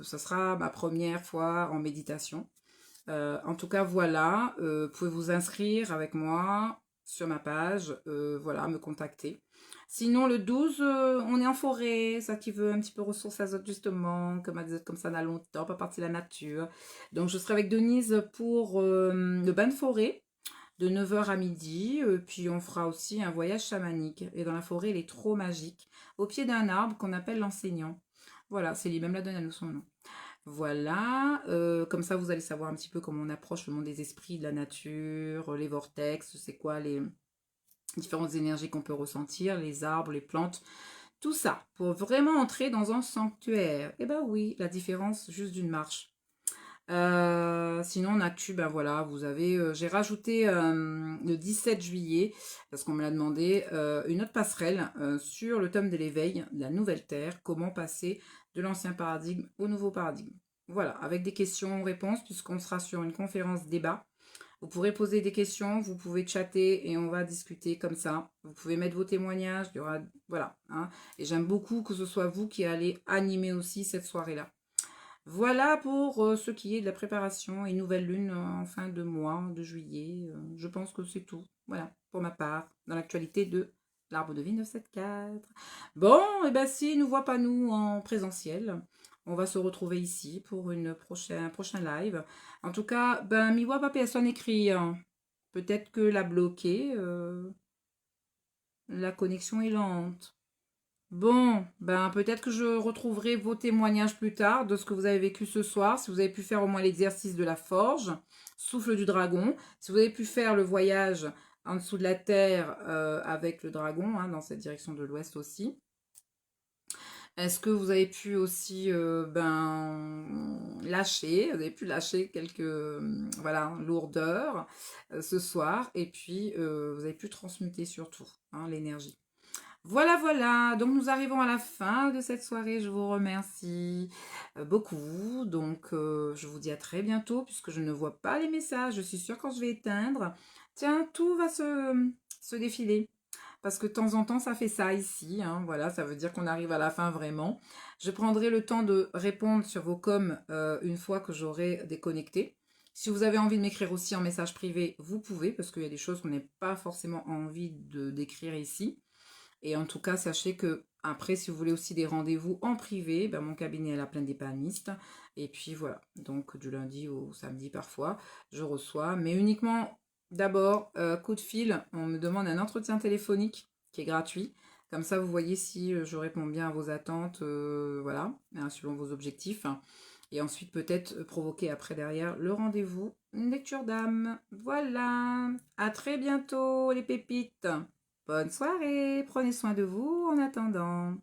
ça sera ma première fois en méditation. En tout cas, voilà. Vous pouvez vous inscrire avec moi sur ma page. Voilà, me contacter. Sinon, le 12, on est en forêt, ça qui veut un petit peu ressources azote justement, comme elle disait, comme ça, on a longtemps, pas partie de la nature. Donc, je serai avec Denise pour le bain de forêt, de 9 h à midi. Puis, on fera aussi un voyage chamanique. Et dans la forêt, elle est trop magique, au pied d'un arbre qu'on appelle l'enseignant. Voilà, c'est lui-même la donne à nous son nom. Voilà, comme ça, vous allez savoir un petit peu comment on approche le monde des esprits, de la nature, les vortex, c'est quoi les différentes énergies qu'on peut ressentir, les arbres, les plantes, tout ça, pour vraiment entrer dans un sanctuaire. Eh ben oui, la différence juste d'une marche. Sinon, en actu, ben voilà, vous avez, j'ai rajouté le 17 juillet, parce qu'on me l'a demandé, une autre passerelle sur le tome de l'éveil, de la nouvelle terre, comment passer de l'ancien paradigme au nouveau paradigme. Voilà, avec des questions-réponses, puisqu'on sera sur une conférence débat. Vous pourrez poser des questions, vous pouvez chatter et on va discuter comme ça. Vous pouvez mettre vos témoignages, il y aura, voilà. Hein. Et j'aime beaucoup que ce soit vous qui allez animer aussi cette soirée-là. Voilà pour ce qui est de la préparation et nouvelle lune en fin de mois de juillet. Je pense que c'est tout. Voilà, pour ma part, dans l'actualité de l'arbre de vie 974. Bon, et ben si nous voit pas nous en présentiel, on va se retrouver ici pour une prochain live. En tout cas, ben mi voit pas personne écrit. Hein. Peut-être que la bloquée, la connexion est lente. Bon, ben peut-être que je retrouverai vos témoignages plus tard de ce que vous avez vécu ce soir. Si vous avez pu faire au moins l'exercice de la forge, souffle du dragon. Si vous avez pu faire le voyage en dessous de la terre avec le dragon, hein, dans cette direction de l'ouest aussi. Est-ce que vous avez pu aussi lâcher, vous avez pu lâcher quelques voilà, lourdeurs ce soir et puis vous avez pu transmuter surtout hein, l'énergie. Voilà, voilà, donc nous arrivons à la fin de cette soirée, je vous remercie beaucoup, donc je vous dis à très bientôt puisque je ne vois pas les messages, je suis sûre quand je vais éteindre, tiens, tout va se défiler, parce que de temps en temps ça fait ça ici, hein, voilà, ça veut dire qu'on arrive à la fin vraiment. Je prendrai le temps de répondre sur vos coms une fois que j'aurai déconnecté. Si vous avez envie de m'écrire aussi en message privé, vous pouvez, parce qu'il y a des choses qu'on n'a pas forcément envie d'écrire ici. Et en tout cas, sachez que après, si vous voulez aussi des rendez-vous en privé, ben, mon cabinet est la plaine d'épanouistes. Et puis voilà, donc du lundi au samedi parfois, je reçois, mais uniquement d'abord, coup de fil, on me demande un entretien téléphonique qui est gratuit. Comme ça, vous voyez si je réponds bien à vos attentes, voilà, hein, selon vos objectifs. Et ensuite, peut-être provoquer après derrière le rendez-vous, une lecture d'âme. Voilà, à très bientôt les pépites. Bonne soirée, prenez soin de vous en attendant.